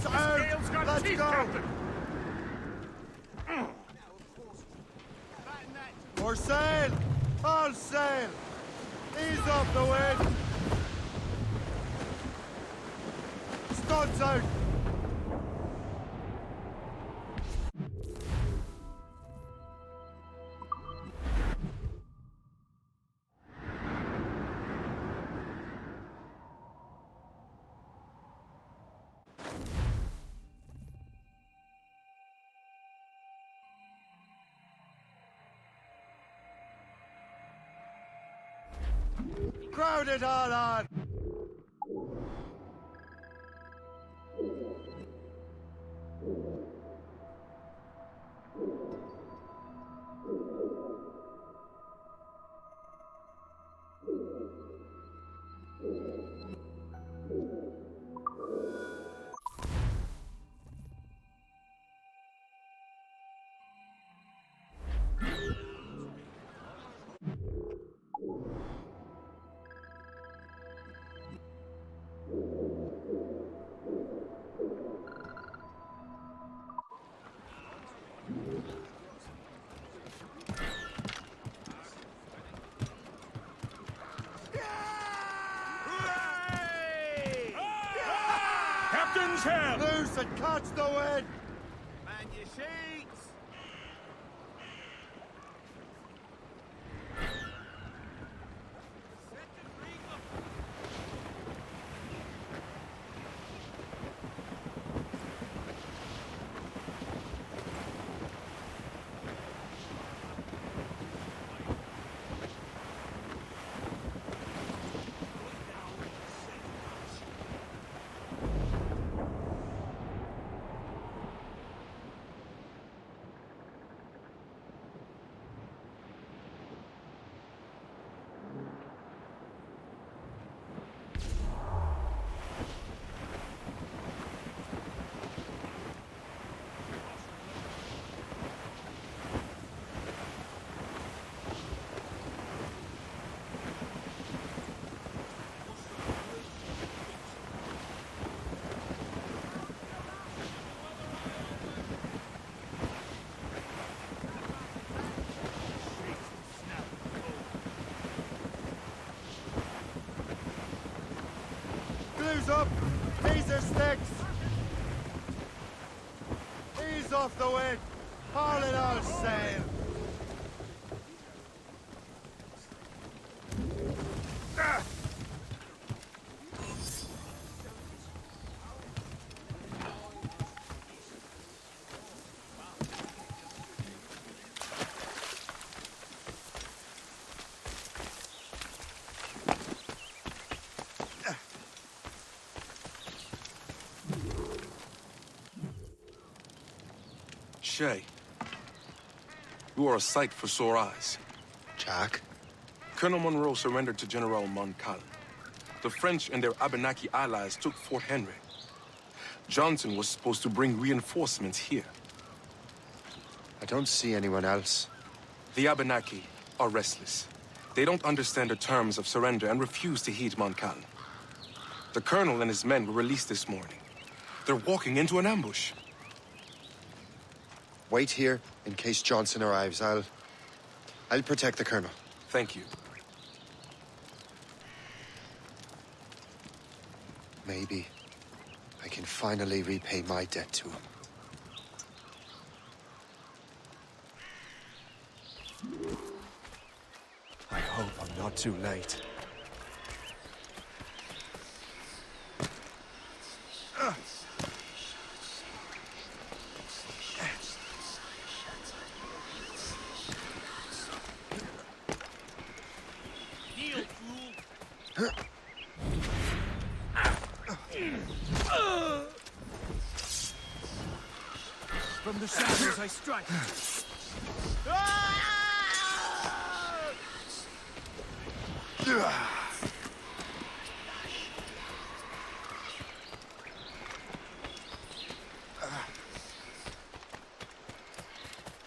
out! Let's go! Captain. More sail! All sail! Ease off the wind! Studs out! Crowd it all on! Captain's helm! Loose and catch the wind! Man your sheets! Blues up! These are sticks! Ease off the wind! Haul it all sail! Shay, you are a sight for sore eyes. Jack? Colonel Monroe surrendered to General Montcalm. The French and their Abenaki allies took Fort Henry. Johnson was supposed to bring reinforcements here. I don't see anyone else. The Abenaki are restless. They don't understand the terms of surrender and refuse to heed Montcalm. The colonel and his men were released this morning. They're walking into an ambush. Wait here in case Johnson arrives. I'll protect the colonel. Thank you. Maybe I can finally repay my debt to him. I hope I'm not too late. From the shadows I strike.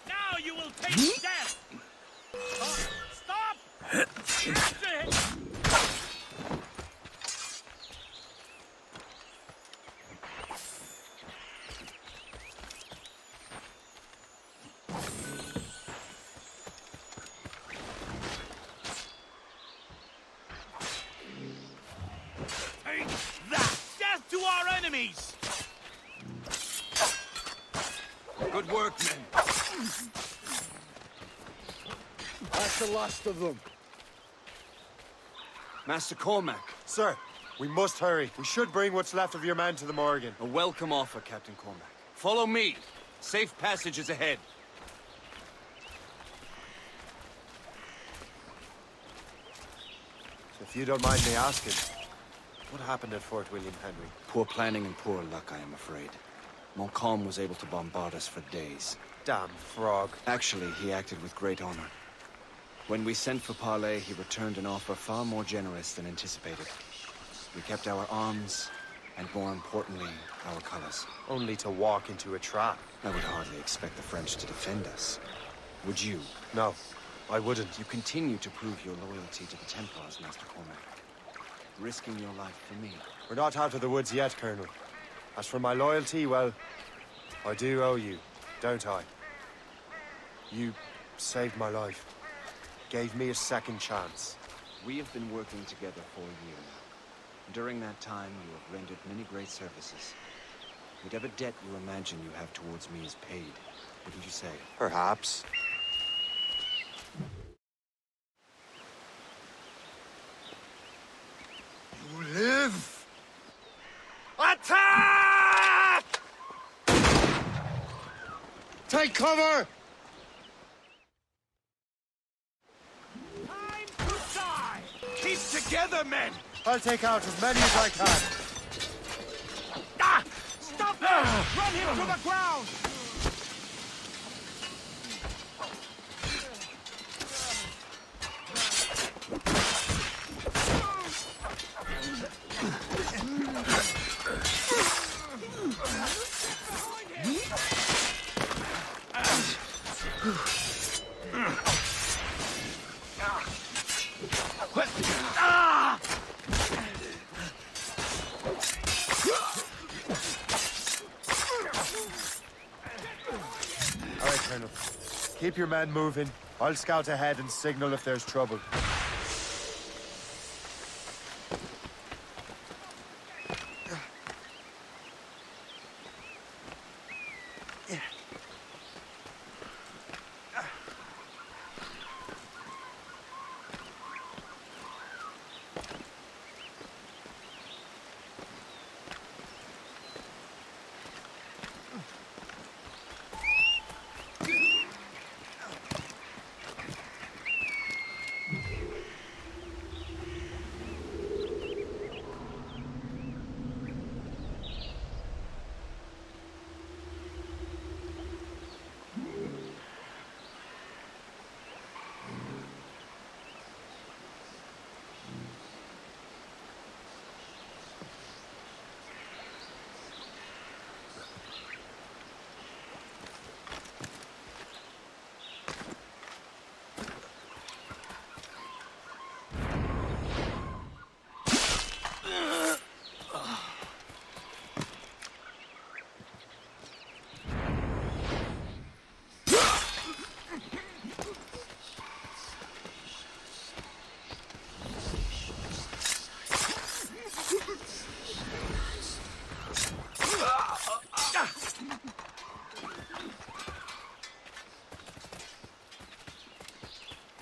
Now you will taste death! Stop! enemies! Good work, men. That's the last of them. Master Cormac. Sir, we must hurry. We should bring what's left of your men to the Morgan. A welcome offer, Captain Cormac. Follow me. Safe passage is ahead. If you don't mind me asking, what happened at Fort William Henry? Poor planning and poor luck, I am afraid. Montcalm was able to bombard us for days. Damn frog. Actually, he acted with great honor. When we sent for Parley, he returned an offer far more generous than anticipated. We kept our arms, and more importantly, our colors. Only to walk into a trap. I would hardly expect the French to defend us. Would you? No, I wouldn't. You continue to prove your loyalty to the Templars, Master Cormac. Risking your life for me. We're not out of the woods yet, Colonel. As for my loyalty, well, I do owe you, don't I? You saved my life. Gave me a second chance. We have been working together for a year now. During that time, you have rendered many great services. Whatever debt you imagine you have towards me is paid. Wouldn't you say? Perhaps. You live! Attack! Take cover! Time to die! Keep together, men! I'll take out as many as I can. Ah! Stop him! Run him to the ground! All right, Colonel. Keep your men moving. I'll scout ahead and signal if there's trouble.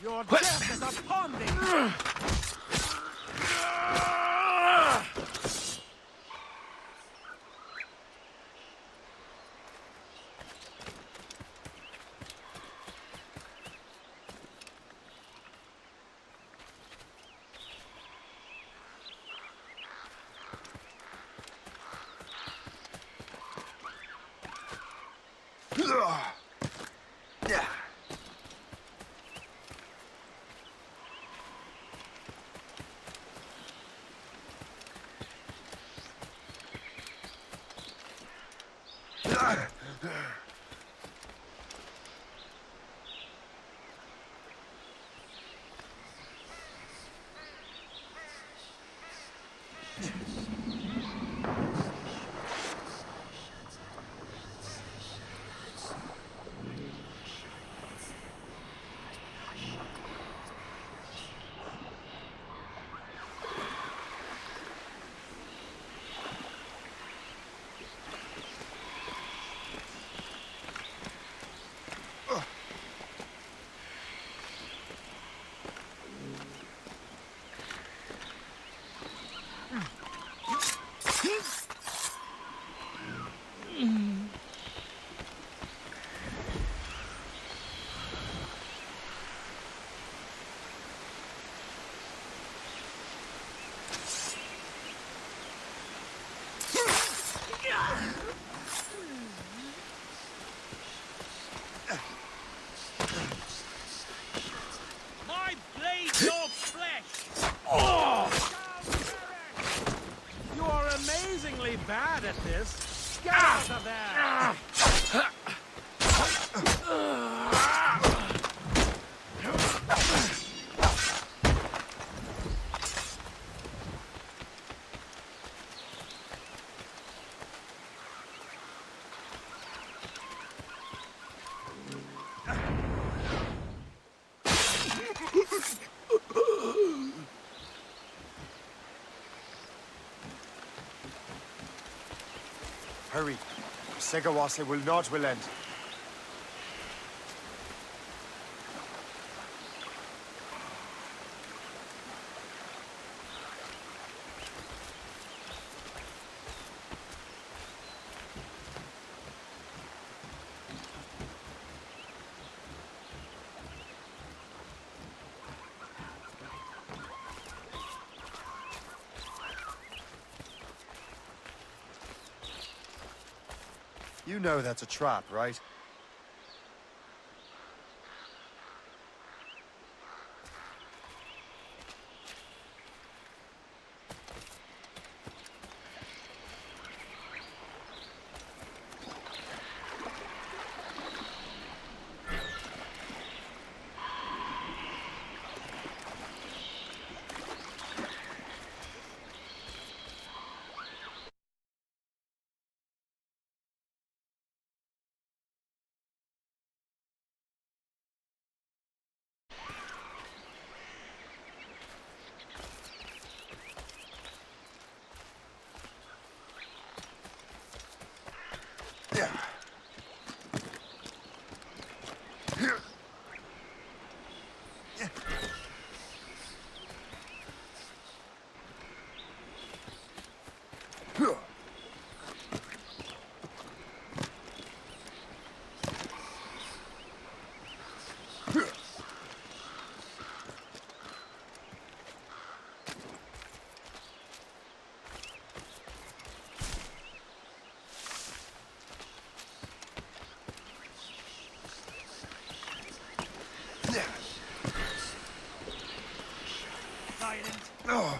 Your death is upon thee! surprisingly bad at this. Get out of there! Hurry. Segawase will not relent. You know that's a trap, right? Oh.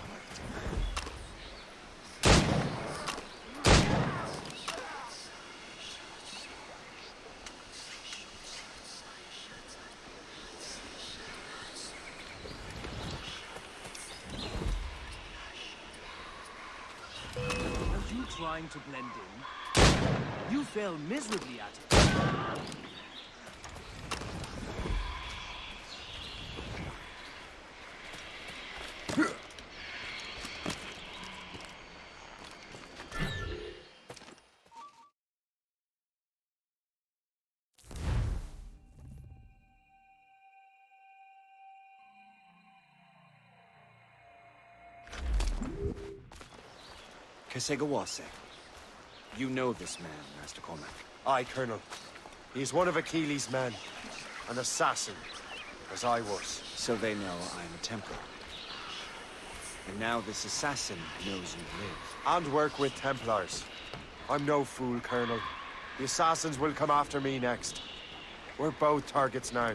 Are you trying to blend in? You fail miserably at it. Kesegawase. You know this man, Master Cormac. Aye, Colonel. He is one of Achilles' men. An assassin, as I was. So they know I'm a Templar. And now this assassin knows you live. And work with Templars. I'm no fool, Colonel. The assassins will come after me next. We're both targets now.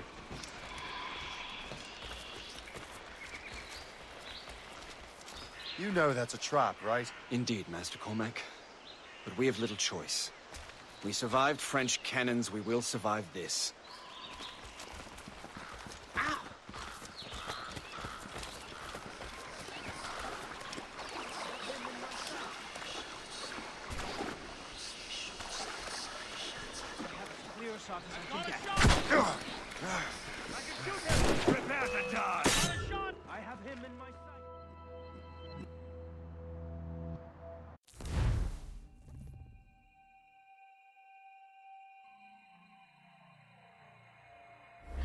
You know that's a trap, right? Indeed, Master Cormac. But we have little choice. We survived French cannons, we will survive this. Clear shot as I can get. Prepare to die! I have him in my sight.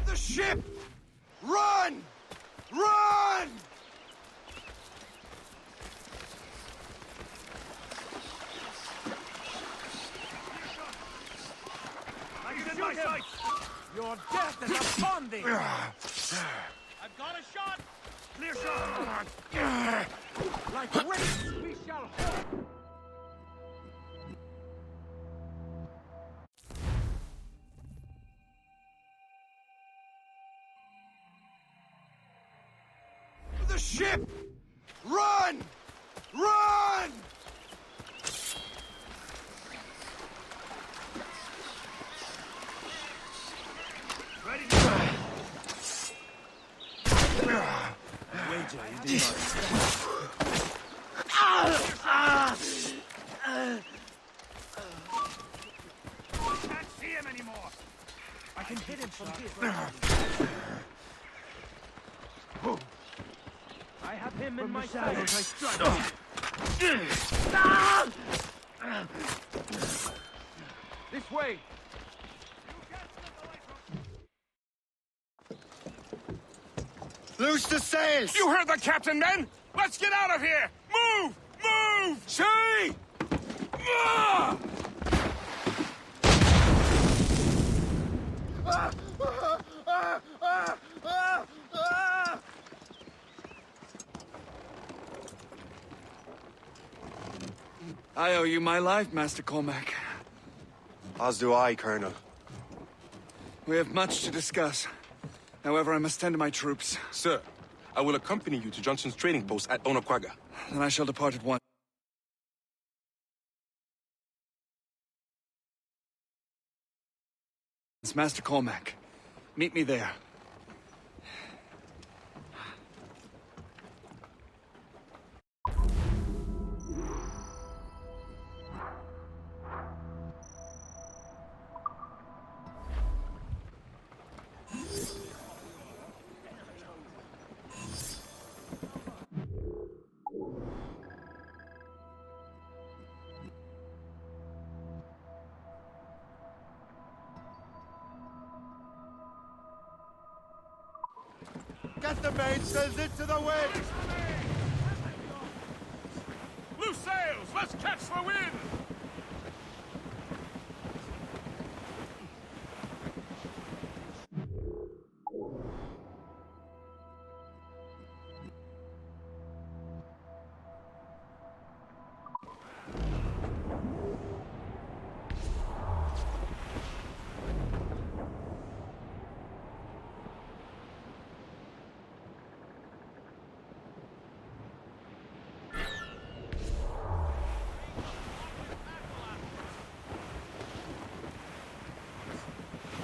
The ship! Run! Run! I can in my sight! Your death is upon thee! I've got a shot! Clear shot! Like wraiths we shall hold! The ship! Run! Run! I have him in my sights. This way! Loose the sails! You heard the captain, men! Let's get out of here! Move! Move! Shay! Ah! I owe you my life, Master Cormac. As do I, Colonel. We have much to discuss. However, I must tend to my troops. Sir, I will accompany you to Johnson's trading post at Onaqaga. Then I shall depart at once. It's Master Cormac. Meet me there. Get the mainsails into the wind! Loose sails! Let's catch the wind!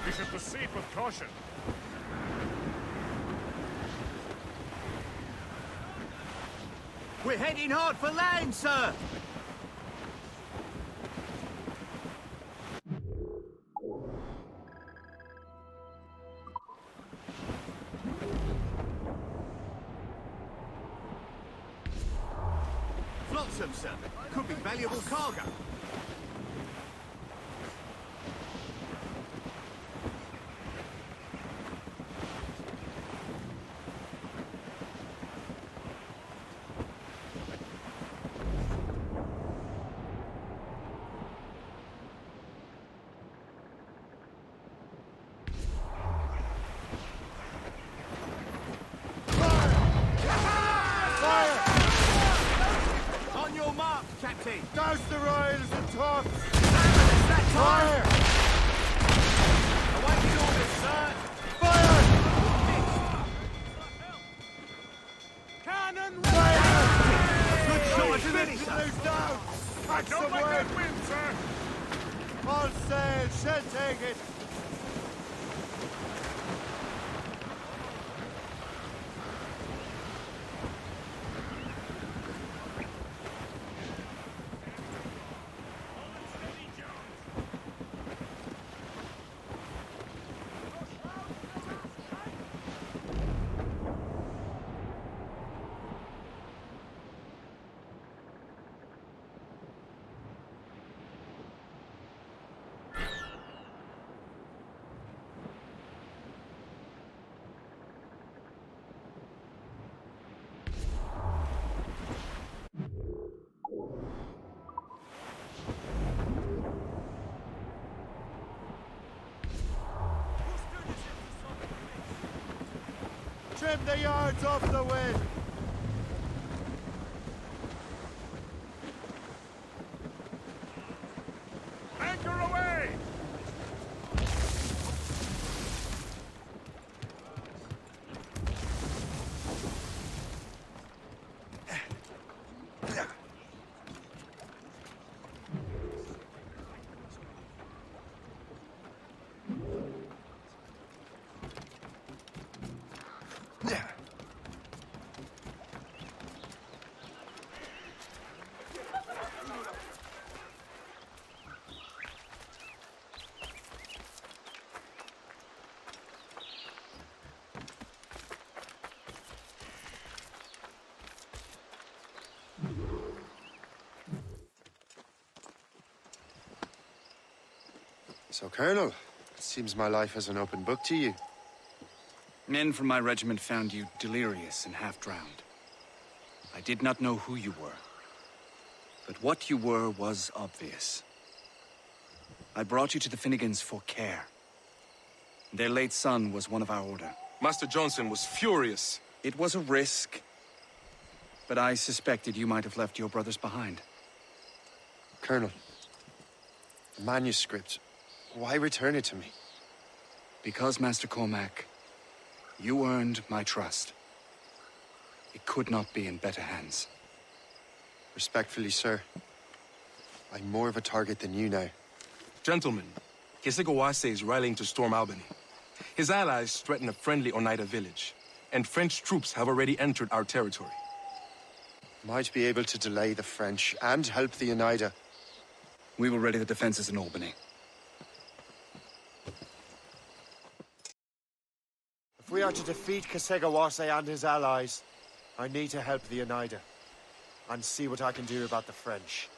We should proceed with caution. We're heading hard for land, sir! Flotsam, sir. Could be valuable cargo. On your mark, Captain! Douse the royals and tops! Fire! Awaiting orders, sir! Fire! Cannon Fire! Good shot, Ship ready, sir! loose down! Pack Don't some let wind! that wind, sir! All sail, shall take it! Trim the yards off the wind! Anchor away! So, Colonel, it seems my life is an open book to you. Men from my regiment found you delirious and half-drowned. I did not know who you were, but what you were was obvious. I brought you to the Finnegans for care. Their late son was one of our order. Master Johnson was furious. It was a risk, but I suspected you might have left your brothers behind. Colonel, the manuscript, why return it to me? Because, Master Cormac, you earned my trust. It could not be in better hands. Respectfully, sir, I'm more of a target than you now. Gentlemen, Kesegowaase is rallying to storm Albany. His allies threaten a friendly Oneida village, and French troops have already entered our territory. Might be able to delay the French and help the Oneida. We will ready the defenses in Albany. If we are to defeat Kesegowaase and his allies, I need to help the Oneida and see what I can do about the French.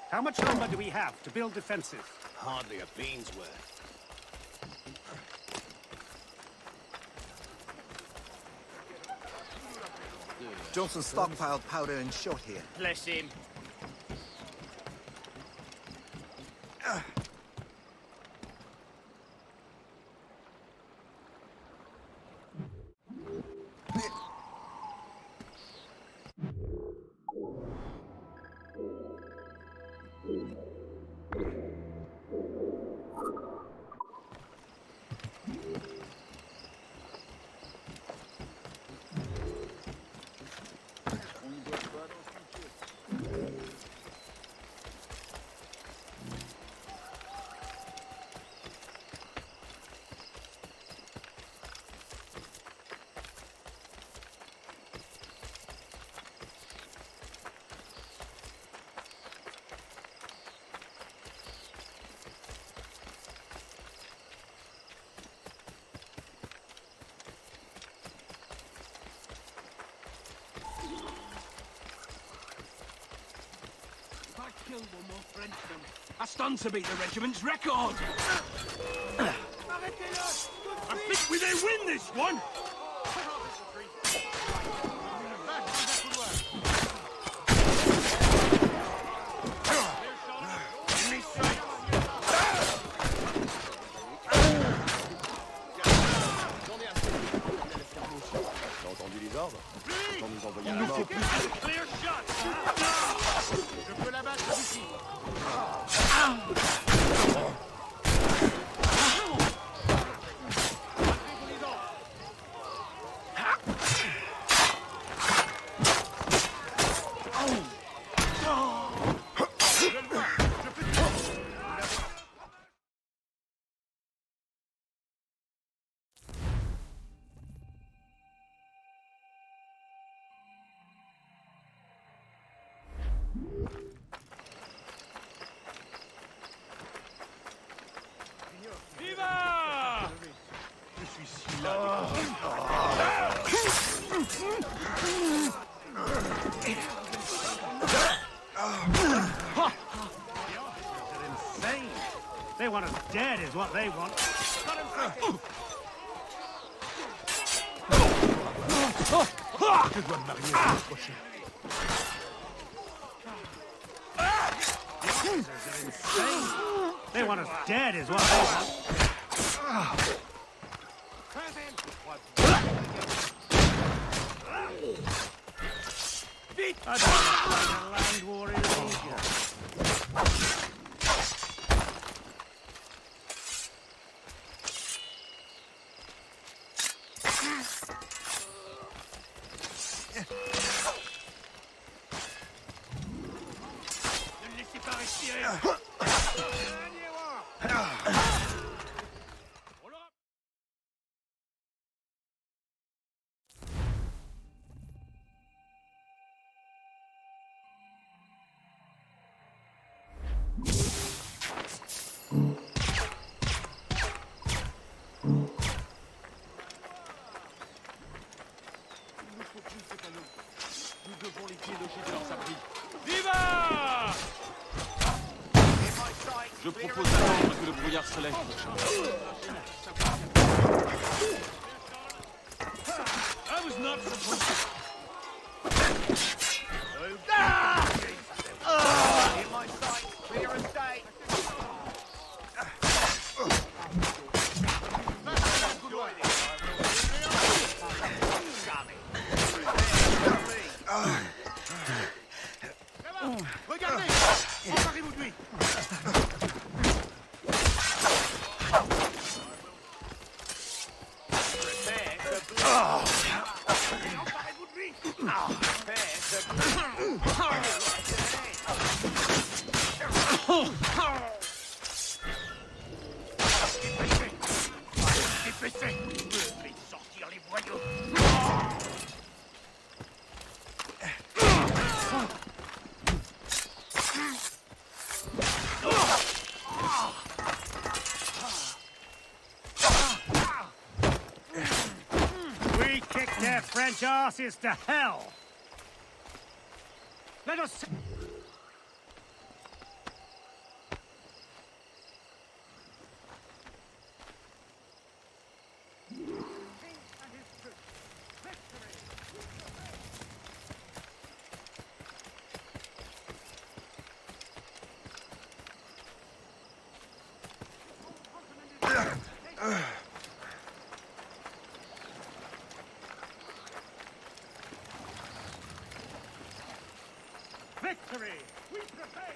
How much lumber do we have to build defenses? Hardly a bean's worth. Johnson stockpiled powder and shot here. Bless him. Killed one more Frenchman. That's done to beat the regiment's record. I think we may win this one. J'ai entendu les ordres. Quand nous envoyons Il nous faut plus de clear shots. Je peux l'abattre d'ici. Viva! Je suis si là. They're insane. They want us dead is what they want. Good one, Mario. They're insane. They want us dead is what they want. I don't like a land war in Asia. Ne me laissez pas respirer. Je propose d'attendre que le brouillard se lève pour changer. I was not supposed to... In my sight, clear as day. Regardez! Emparez-vous de lui! Emparez-vous de lui! Dépêchez! Faites sortir les voyous! We kicked their French asses to hell. Let us... Victory! We prevail!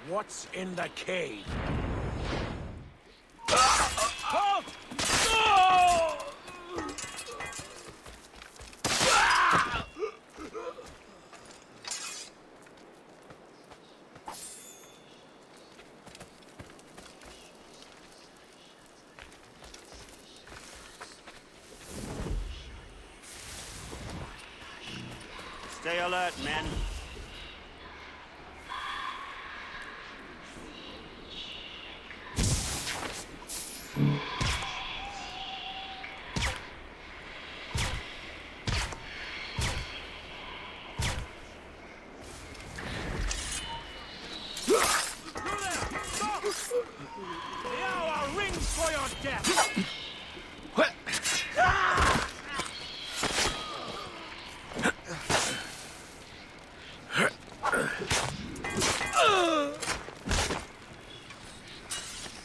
What's in the cave? Halt! No! Stay alert, men.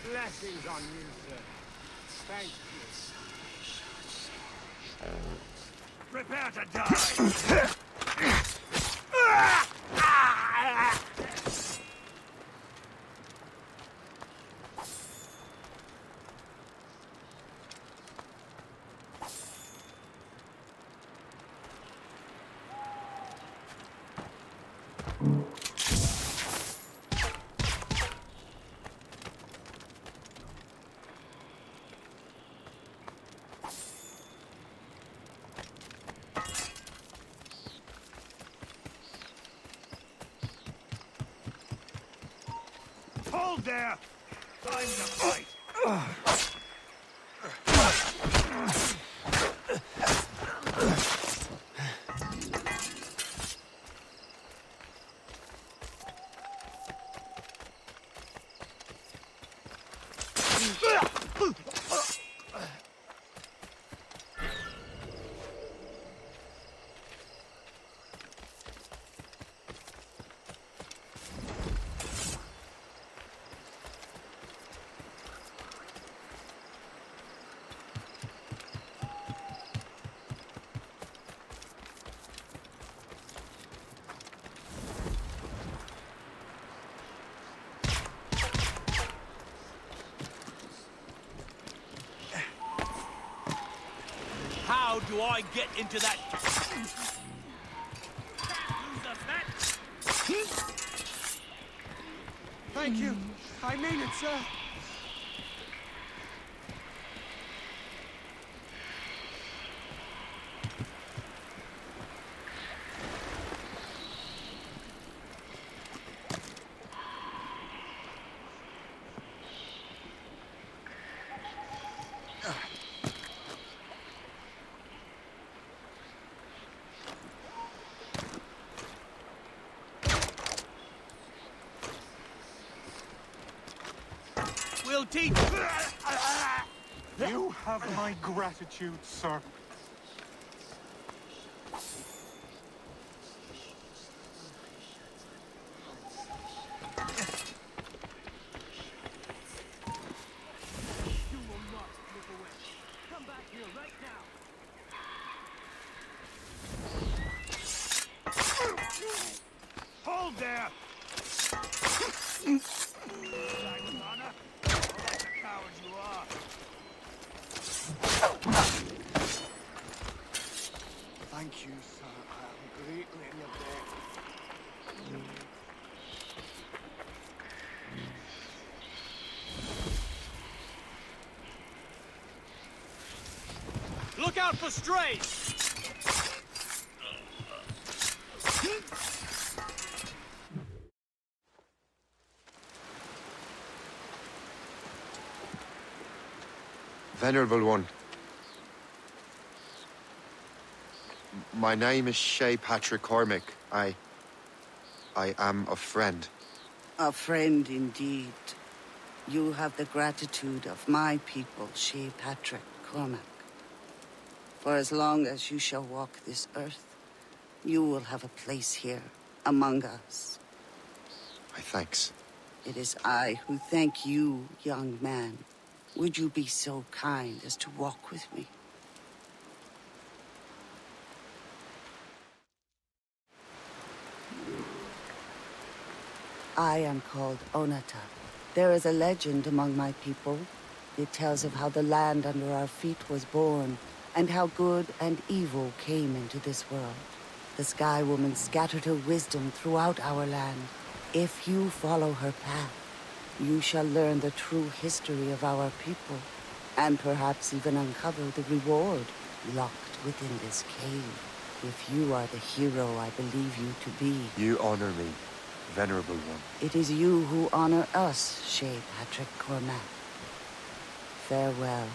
Blessings on you, sir. Thank you. Prepare to die! Hold there! Time to fight! How do I get into that? Thank you. I mean it, sir. We'll teach. You have my gratitude, sir. You will not slip away. Come back here right now. Hold there! Honor, like the coward you are. Thank you, sir. I am greatly in your debt. Look out for strays! Venerable One. My name is Shay Patrick Cormac. I am a friend. A friend indeed. You have the gratitude of my people, Shay Patrick Cormac. For as long as you shall walk this earth, you will have a place here, among us. My thanks. It is I who thank you, young man. Would you be so kind as to walk with me? I am called Onata. There is a legend among my people. It tells of how the land under our feet was born, and how good and evil came into this world. The Sky Woman scattered her wisdom throughout our land. If you follow her path, you shall learn the true history of our people, and perhaps even uncover the reward locked within this cave. If you are the hero I believe you to be. You honor me, Venerable One. It is you who honor us, Shay Patrick Cormac. Farewell.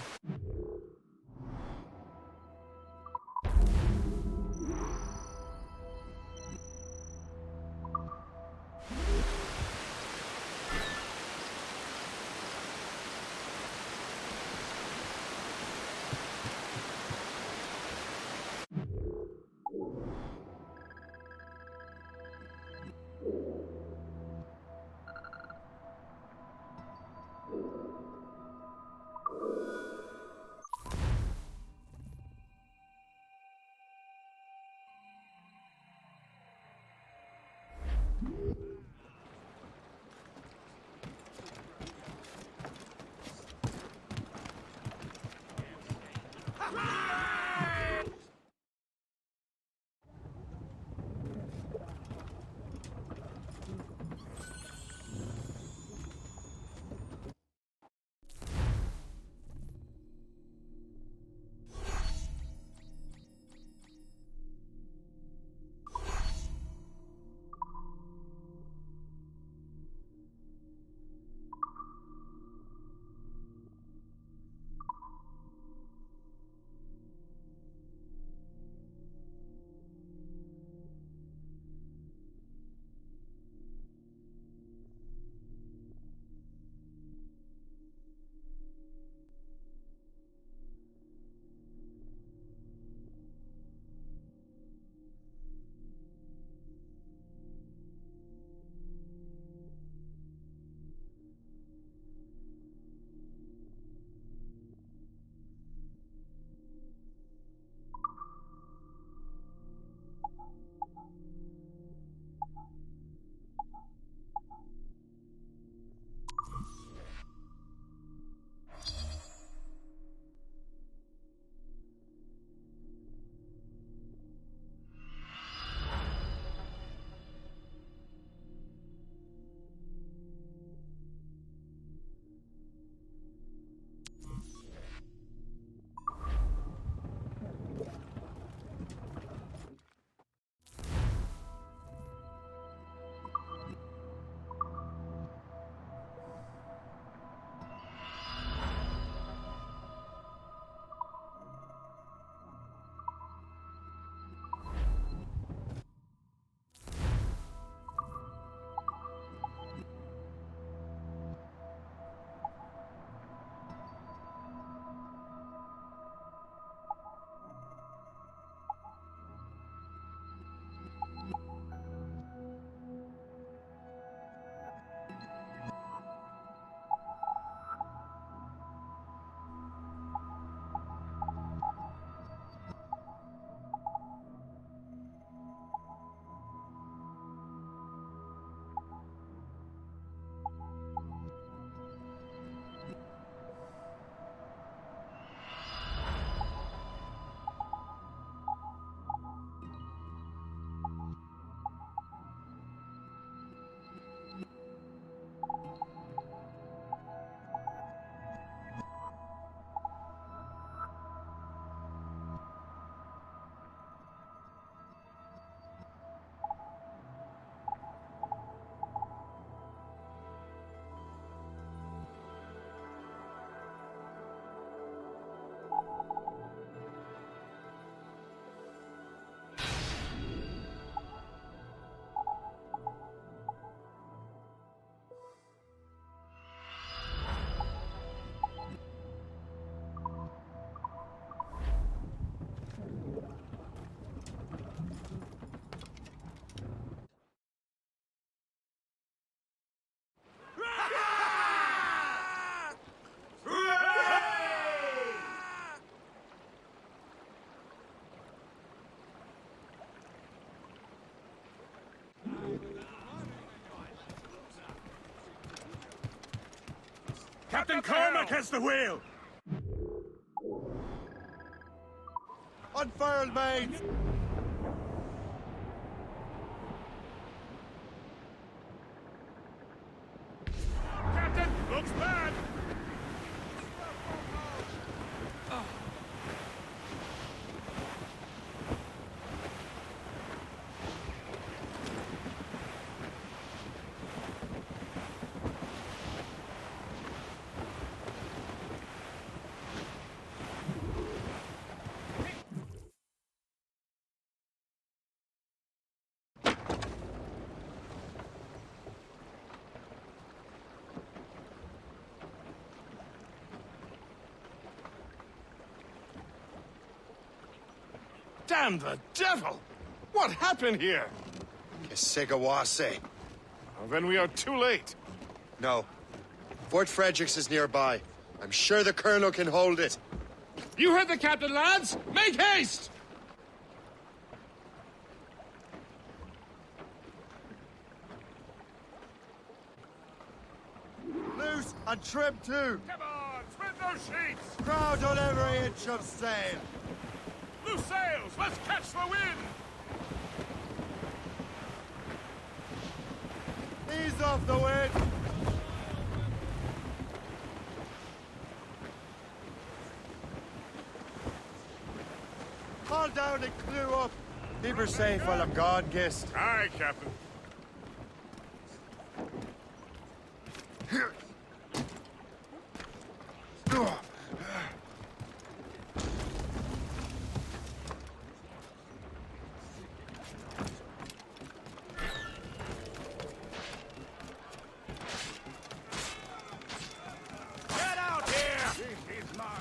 Captain Cormac has the wheel! Unfurled, mates! Captain, looks bad! Damn the devil! What happened here? Kesegawase. Well, then we are too late. No. Fort Fredericks is nearby. I'm sure the Colonel can hold it. You heard the captain, lads! Make haste! Loose and trim too. Come on, trim those sheets! Crowd on every inch of sail. Loose sails! Let's catch the wind! Ease off the wind. Haul down and clew up. Keep her safe while I'm gone, Gist. Aye, Captain. Get out here! This is mine.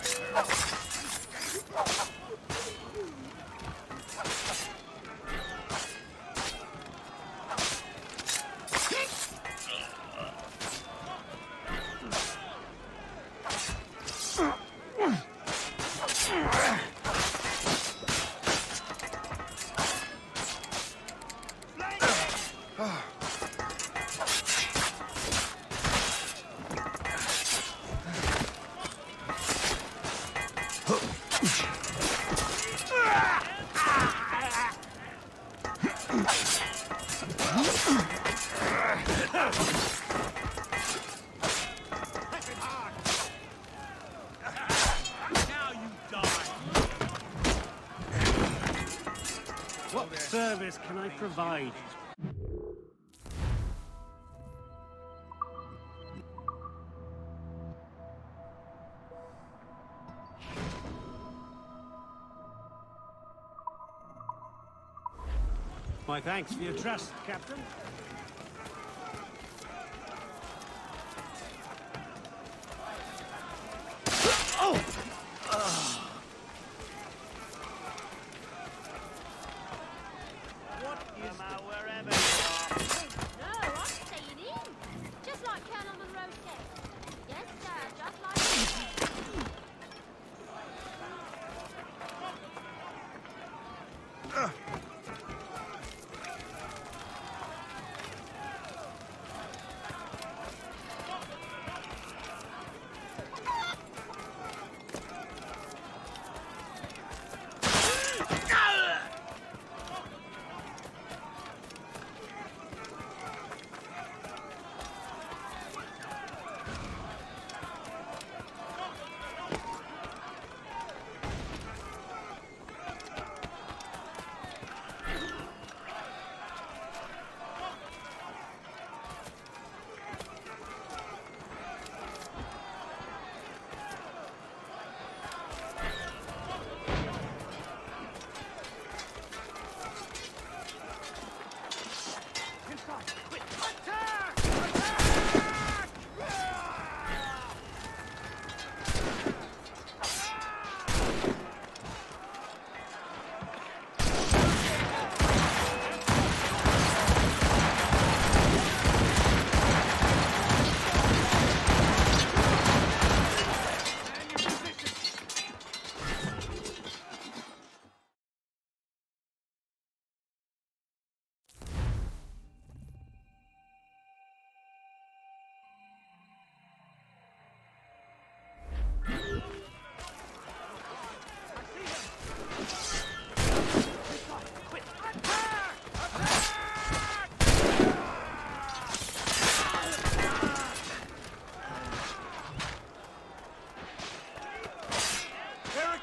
What service can I provide? My thanks for your trust, Captain. Come out wherever you are. No, I'm staying in. Just like Colonel Monroe said. Yes, sir, just like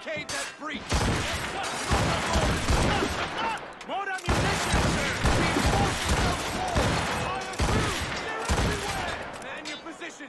barricade that breach! More ammunition, sir! Fire through! They're everywhere! Man your position!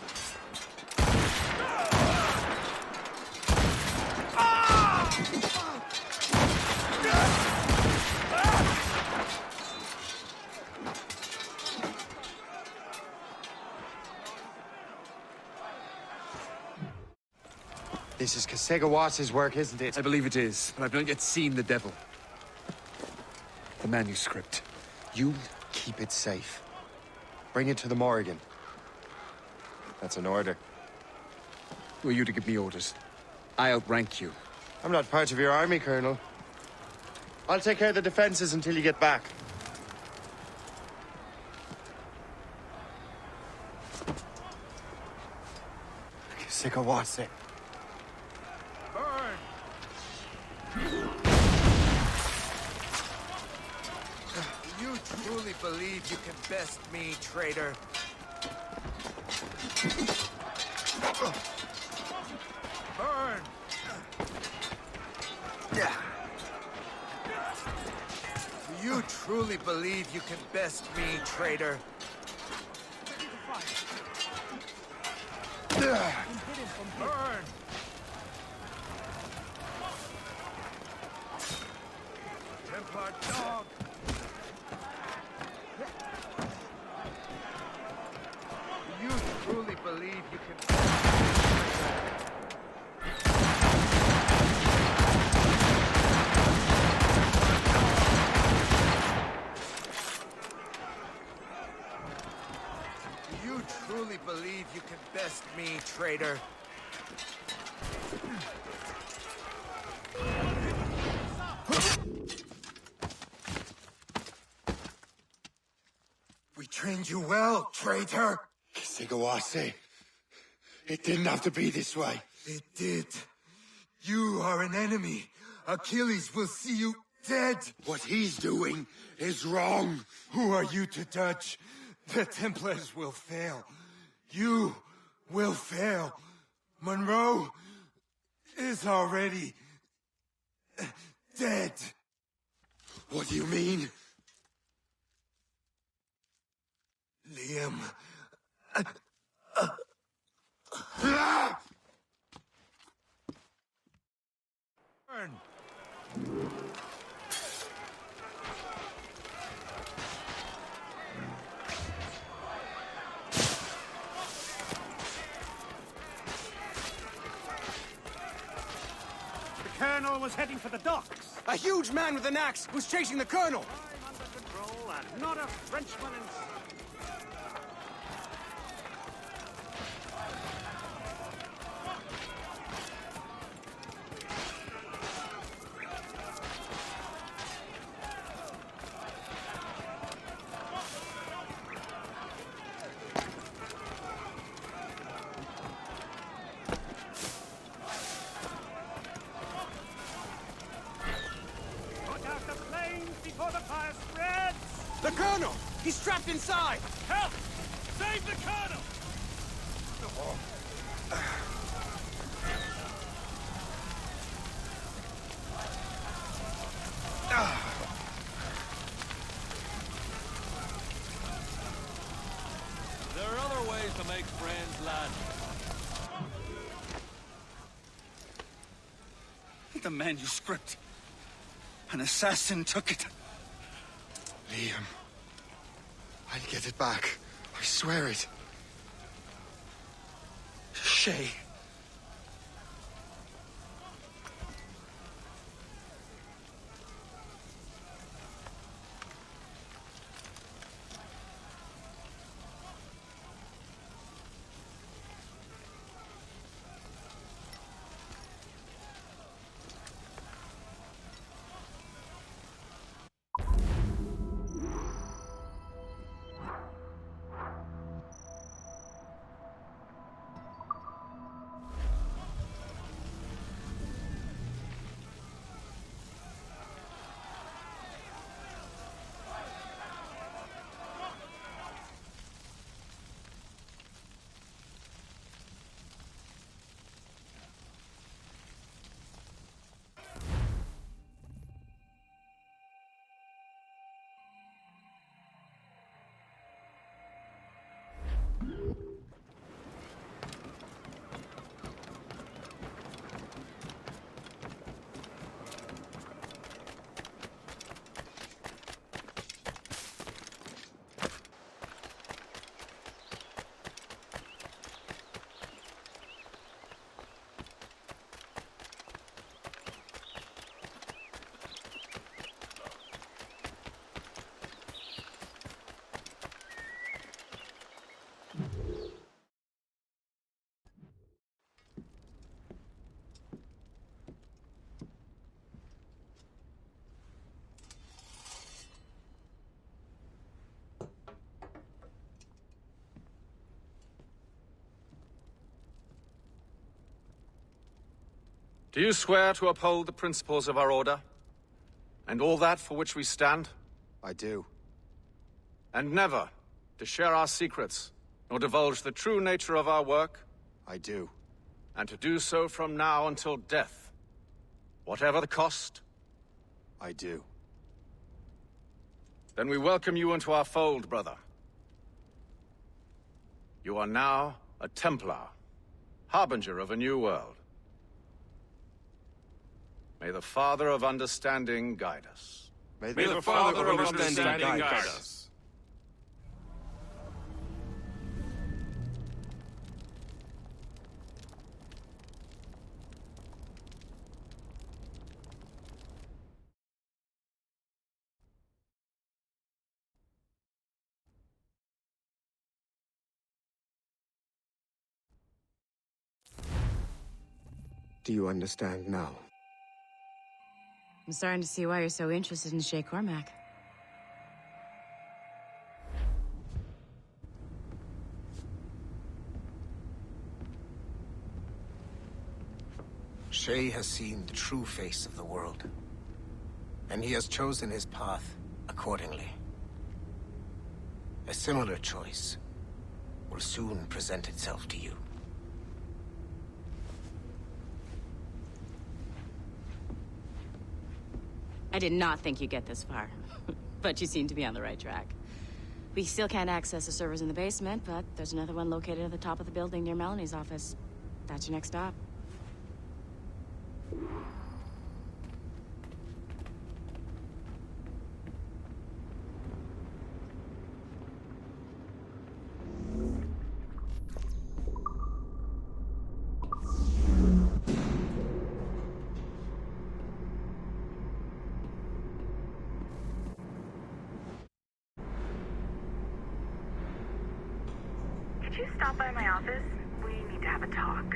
This is Kasegawas's work, isn't it? I believe it is, but I've not yet seen the devil. The manuscript. You keep it safe. Bring it to the Morrigan. That's an order. Who are you to give me orders? I outrank you. I'm not part of your army, Colonel. I'll take care of the defenses until you get back. Kasegawase. Burn! You truly believe you can best me, traitor? Burn! Do you truly believe you can best me, traitor? Burn! Templar dog! Do you truly believe you can... Do you truly believe you can best me, traitor? We trained you well, traitor. Kasegawase. It didn't have to be this way. It did. You are an enemy. Achilles will see you dead. What he's doing is wrong. Who are you to judge? The Templars will fail. You will fail. Monroe is already dead. What do you mean? Liam. Burn! The Colonel was heading for the docks. A huge man with an axe was chasing the Colonel! I'm under control and not a Frenchman in sight. Before the fire spreads! The Colonel! He's trapped inside! Help! Save the Colonel! There are other ways to make friends, lad. The manuscript. An assassin took it. Liam. I'll get it back. I swear it. Shay. Do you swear to uphold the principles of our order? And all that for which we stand? I do. And never to share our secrets, nor divulge the true nature of our work? I do. And to do so from now until death, whatever the cost? I do. Then we welcome you into our fold, brother. You are now a Templar, harbinger of a new world. May the Father of Understanding guide us. May the Father of Understanding guide us. Do you understand now? I'm starting to see why you're so interested in Shay Cormac. Shay has seen the true face of the world, and he has chosen his path accordingly. A similar choice will soon present itself to you. I did not think you'd get this far, but you seem to be on the right track. We still can't access the servers in the basement, but there's another one located at the top of the building near Melanie's office. That's your next stop. Could you stop by my office? We need to have a talk.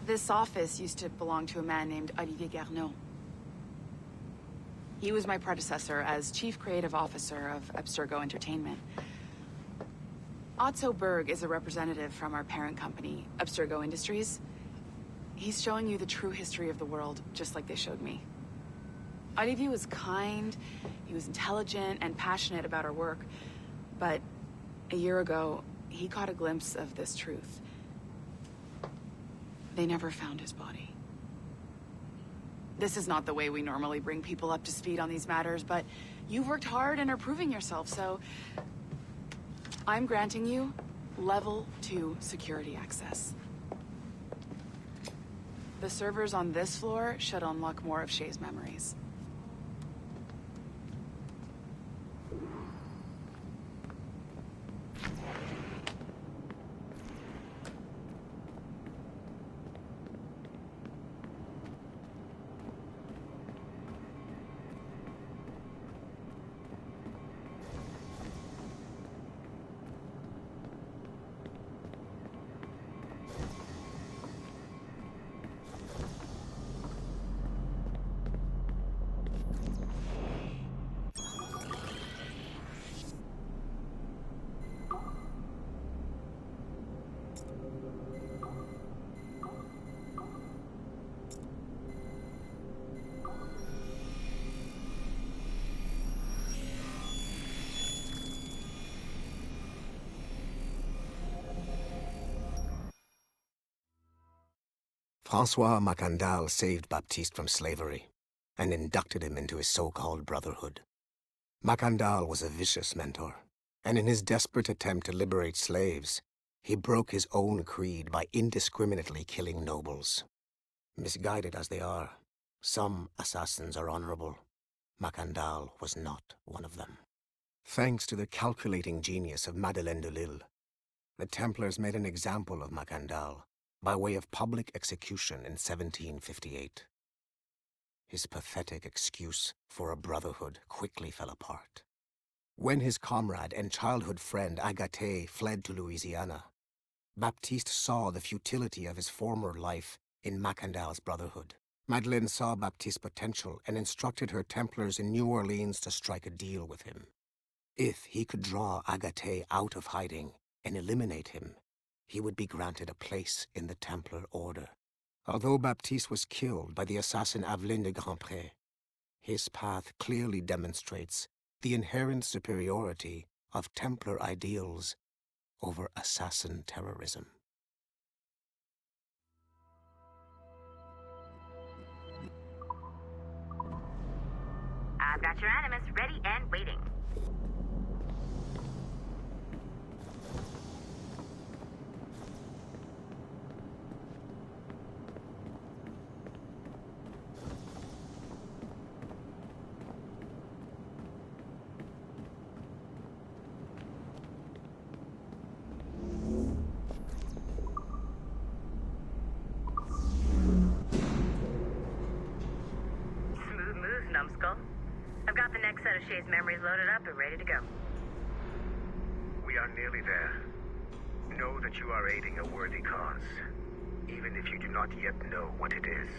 This office used to belong to a man named Olivier Garneau. He was my predecessor as Chief Creative Officer of Abstergo Entertainment. Otto Berg is a representative from our parent company, Abstergo Industries. He's showing you the true history of the world, just like they showed me. Olivier was kind, he was intelligent and passionate about our work, but a year ago, he caught a glimpse of this truth. They never found his body. This is not the way we normally bring people up to speed on these matters, but you've worked hard and are proving yourself, so I'm granting you Level 2 security access. The servers on this floor should unlock more of Shay's memories. Francois Macandal saved Baptiste from slavery and inducted him into his so-called brotherhood. Macandal was a vicious mentor, and in his desperate attempt to liberate slaves, he broke his own creed by indiscriminately killing nobles. Misguided as they are, some assassins are honorable. Macandal was not one of them. Thanks to the calculating genius of Madeleine de Lille, the Templars made an example of Macandal by way of public execution in 1758. His pathetic excuse for a brotherhood quickly fell apart. When his comrade and childhood friend Agathe fled to Louisiana, Baptiste saw the futility of his former life in Macandal's Brotherhood. Madeleine saw Baptiste's potential and instructed her Templars in New Orleans to strike a deal with him. If he could draw Agaté out of hiding and eliminate him, he would be granted a place in the Templar Order. Although Baptiste was killed by the assassin Aveline de Grandpré, his path clearly demonstrates the inherent superiority of Templar ideals over assassin terrorism. I've got your Animus ready and waiting. Smooth moves, numbskull. I've got the next set of Shay's memories loaded up and ready to go. We are nearly there. Know that you are aiding a worthy cause, even if you do not yet know what it is.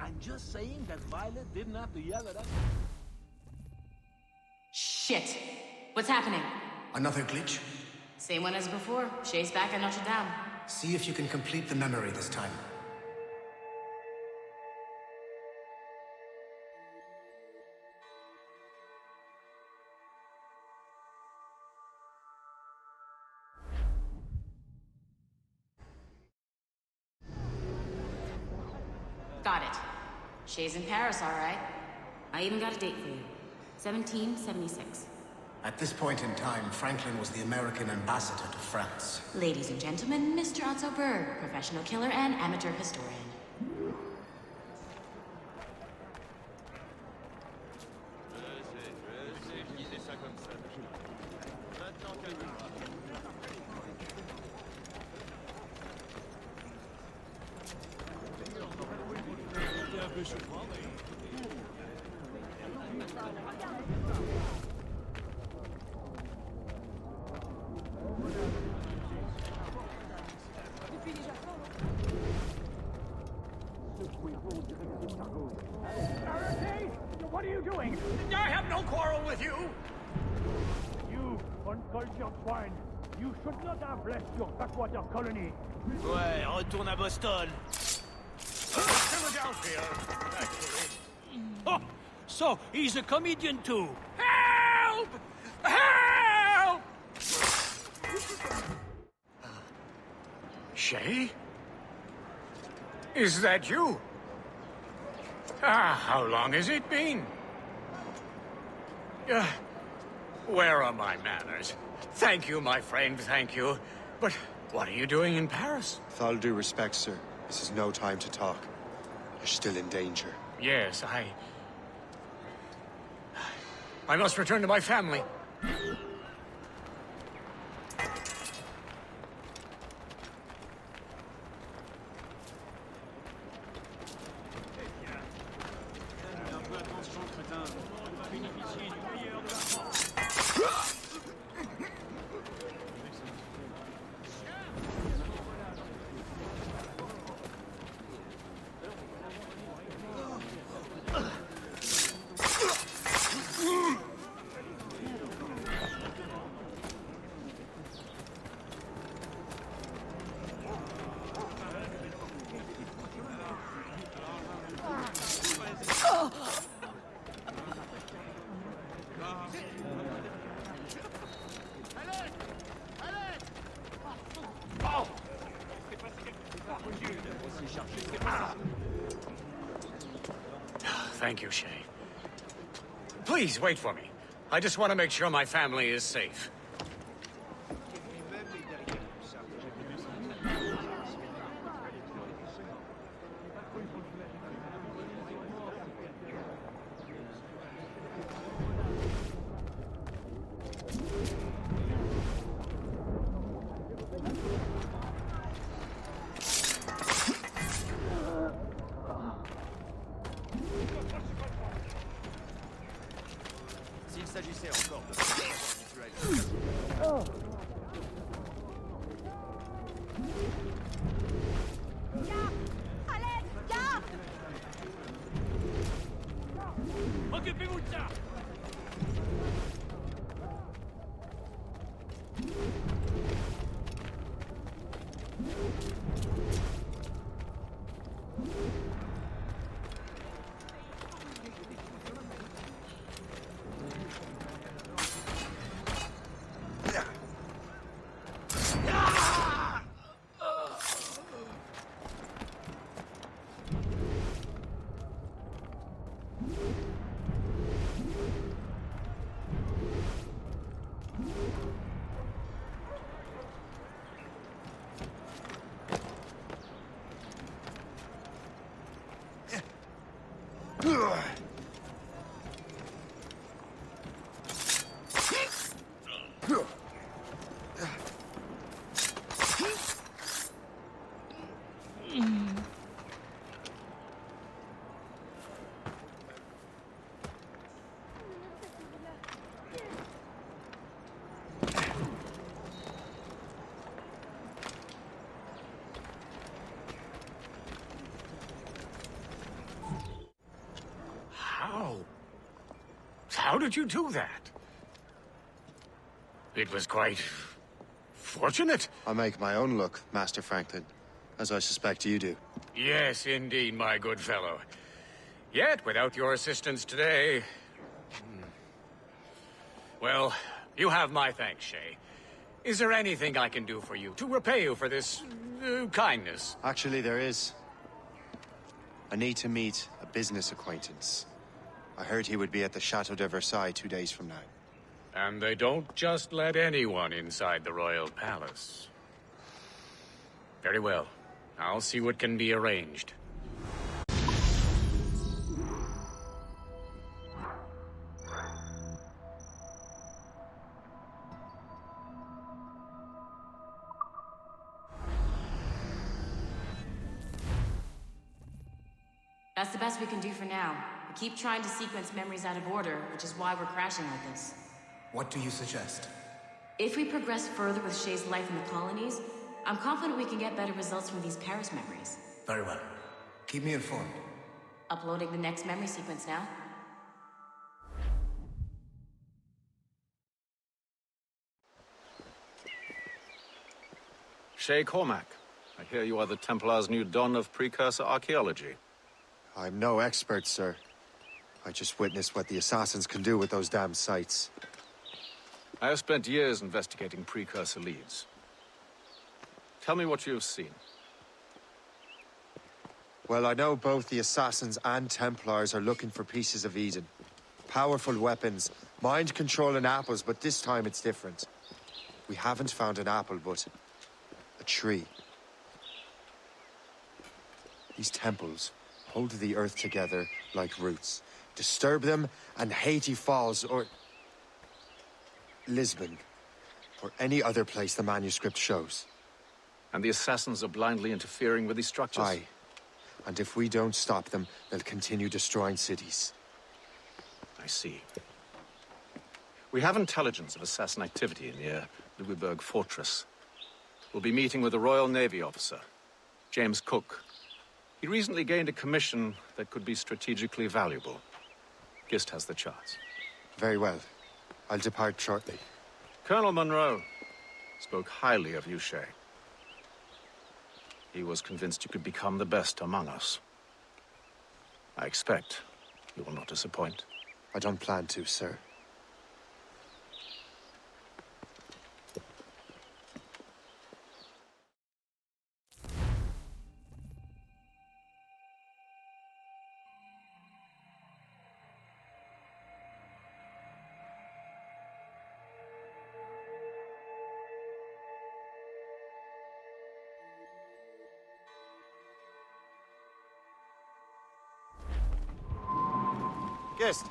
I'm just saying that Violet didn't have to yell at us. Shit! What's happening? Another glitch? Same one as before. Shay's back at Notre Dame. See if you can complete the memory this time. Got it. Shay's in Paris, all right. I even got a date for you. 1776. At this point in time, Franklin was the American ambassador to France. Ladies and gentlemen, Mr. Otto Berg, professional killer and amateur historian. What are you doing? I have no quarrel with you! You, uncultured swine! You should not have left your backwater colony! Ouais, retourne à Boston. Philadelphia, actually. Oh, so he's a comedian too. Help! Help! Shay? Is that you? How long has it been? Where are my manners? Thank you, my friend, thank you. But what are you doing in Paris? With all due respect, sir, this is no time to talk. You're still in danger. Yes, I must return to my family. Thank you, Shay. Please, wait for me. I just want to make sure my family is safe. s'agissait encore de... Occupez-vous de ça! How did you do that? It was quite... fortunate. I make my own luck, Master Franklin, as I suspect you do. Yes, indeed, my good fellow. Yet, without your assistance today... Well, you have my thanks, Shay. Is there anything I can do for you to repay you for this... kindness? Actually, there is. I need to meet a business acquaintance. I heard he would be at the Chateau de Versailles 2 days from now. And they don't just let anyone inside the royal palace. Very well. I'll see what can be arranged. That's the best we can do for now. We keep trying to sequence memories out of order, which is why we're crashing like this. What do you suggest? If we progress further with Shay's life in the colonies, I'm confident we can get better results from these Paris memories. Very well. Keep me informed. Uploading the next memory sequence now. Shay Cormac, I hear you are the Templar's new don of precursor archaeology. I'm no expert, sir. I just witnessed what the assassins can do with those damn sites. I have spent years investigating precursor leads. Tell me what you have seen. Well, I know both the assassins and Templars are looking for pieces of Eden. Powerful weapons, mind-controlling apples, but this time it's different. We haven't found an apple, but a tree. These temples hold the earth together like roots. Disturb them, and Haiti falls, or Lisbon, or any other place the manuscript shows. And the assassins are blindly interfering with these structures? Aye. And if we don't stop them, they'll continue destroying cities. I see. We have intelligence of assassin activity near Louisburg Fortress. We'll be meeting with a Royal Navy officer, James Cook. He recently gained a commission that could be strategically valuable. Gist has the charts. Very well. I'll depart shortly. Colonel Monroe spoke highly of you, Shay. He was convinced you could become the best among us. I expect you will not disappoint. I don't plan to, sir. Gist,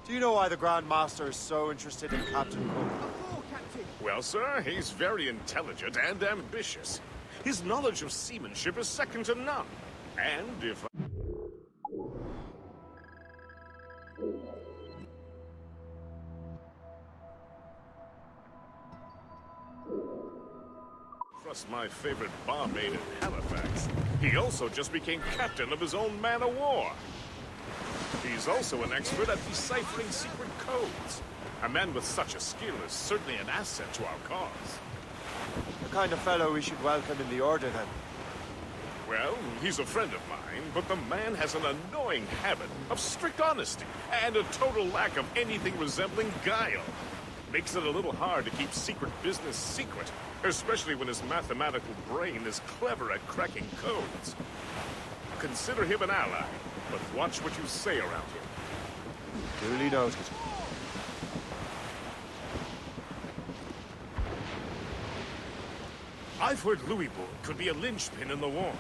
do you know why the Grand Master is so interested in Captain Cook? Well, sir, he's very intelligent and ambitious. His knowledge of seamanship is second to none. And if... Plus my favorite barmaid in Halifax. He also just became captain of his own man-of-war. He's also an expert at deciphering secret codes. A man with such a skill is certainly an asset to our cause. The kind of fellow we should welcome in the Order, then. Well, he's a friend of mine, but the man has an annoying habit of strict honesty and a total lack of anything resembling guile. Makes it a little hard to keep secret business secret, especially when his mathematical brain is clever at cracking codes. Consider him an ally, but watch what you say around him. Duly noted. I've heard Louisbourg could be a linchpin in the war.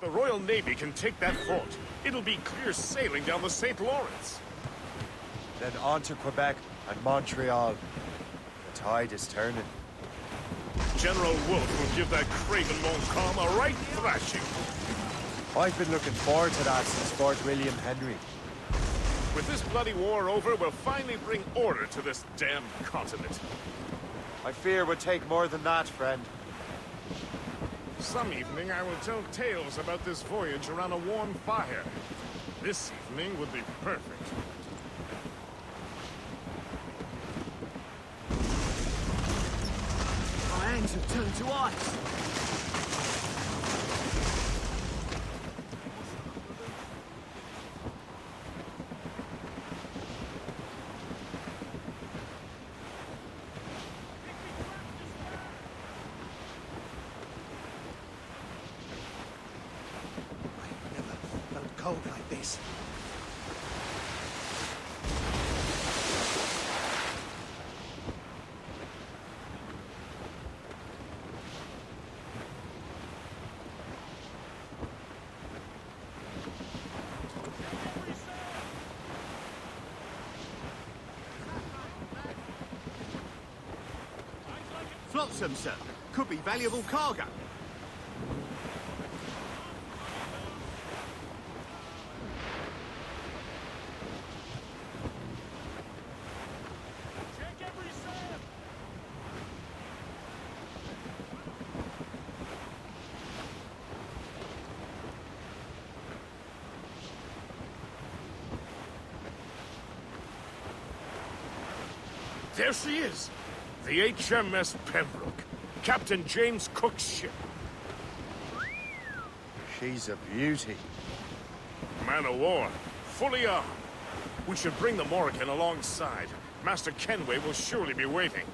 The Royal Navy can take that fort. It'll be clear sailing down the St. Lawrence. Then on to Quebec and Montreal. The tide is turning. General Wolfe will give that craven Montcalm a right thrashing. I've been looking forward to that since Fort William Henry. With this bloody war over, we'll finally bring order to this damned continent. I fear it would take more than that, friend. Some evening I will tell tales about this voyage around a warm fire. This evening would be perfect. Our hands have turned to ice. Cold like this. Flotsam, sir. Could be valuable cargo. There she is! The HMS Pembroke, Captain James Cook's ship. She's a beauty. Man-of-war, fully armed. We should bring the Morrigan alongside. Master Kenway will surely be waiting.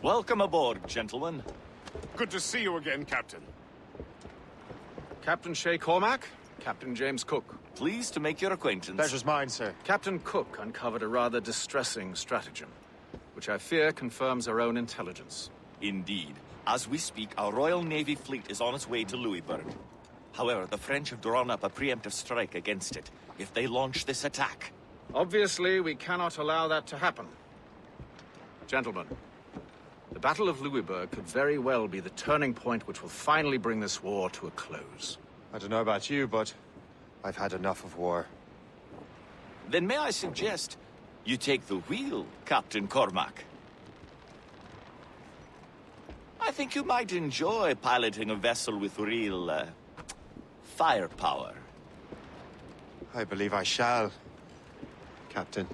Welcome aboard, gentlemen. Good to see you again, Captain. Captain Shay Cormac, Captain James Cook. Pleased to make your acquaintance. Pleasure's mine, sir. Captain Cook uncovered a rather distressing stratagem, which I fear confirms our own intelligence. Indeed. As we speak, our Royal Navy fleet is on its way to Louisbourg. However, the French have drawn up a preemptive strike against it if they launch this attack. Obviously, we cannot allow that to happen. Gentlemen, the Battle of Louisbourg could very well be the turning point which will finally bring this war to a close. I don't know about you, but I've had enough of war. Then may I suggest you take the wheel, Captain Cormac? I think you might enjoy piloting a vessel with real, firepower. I believe I shall, Captain.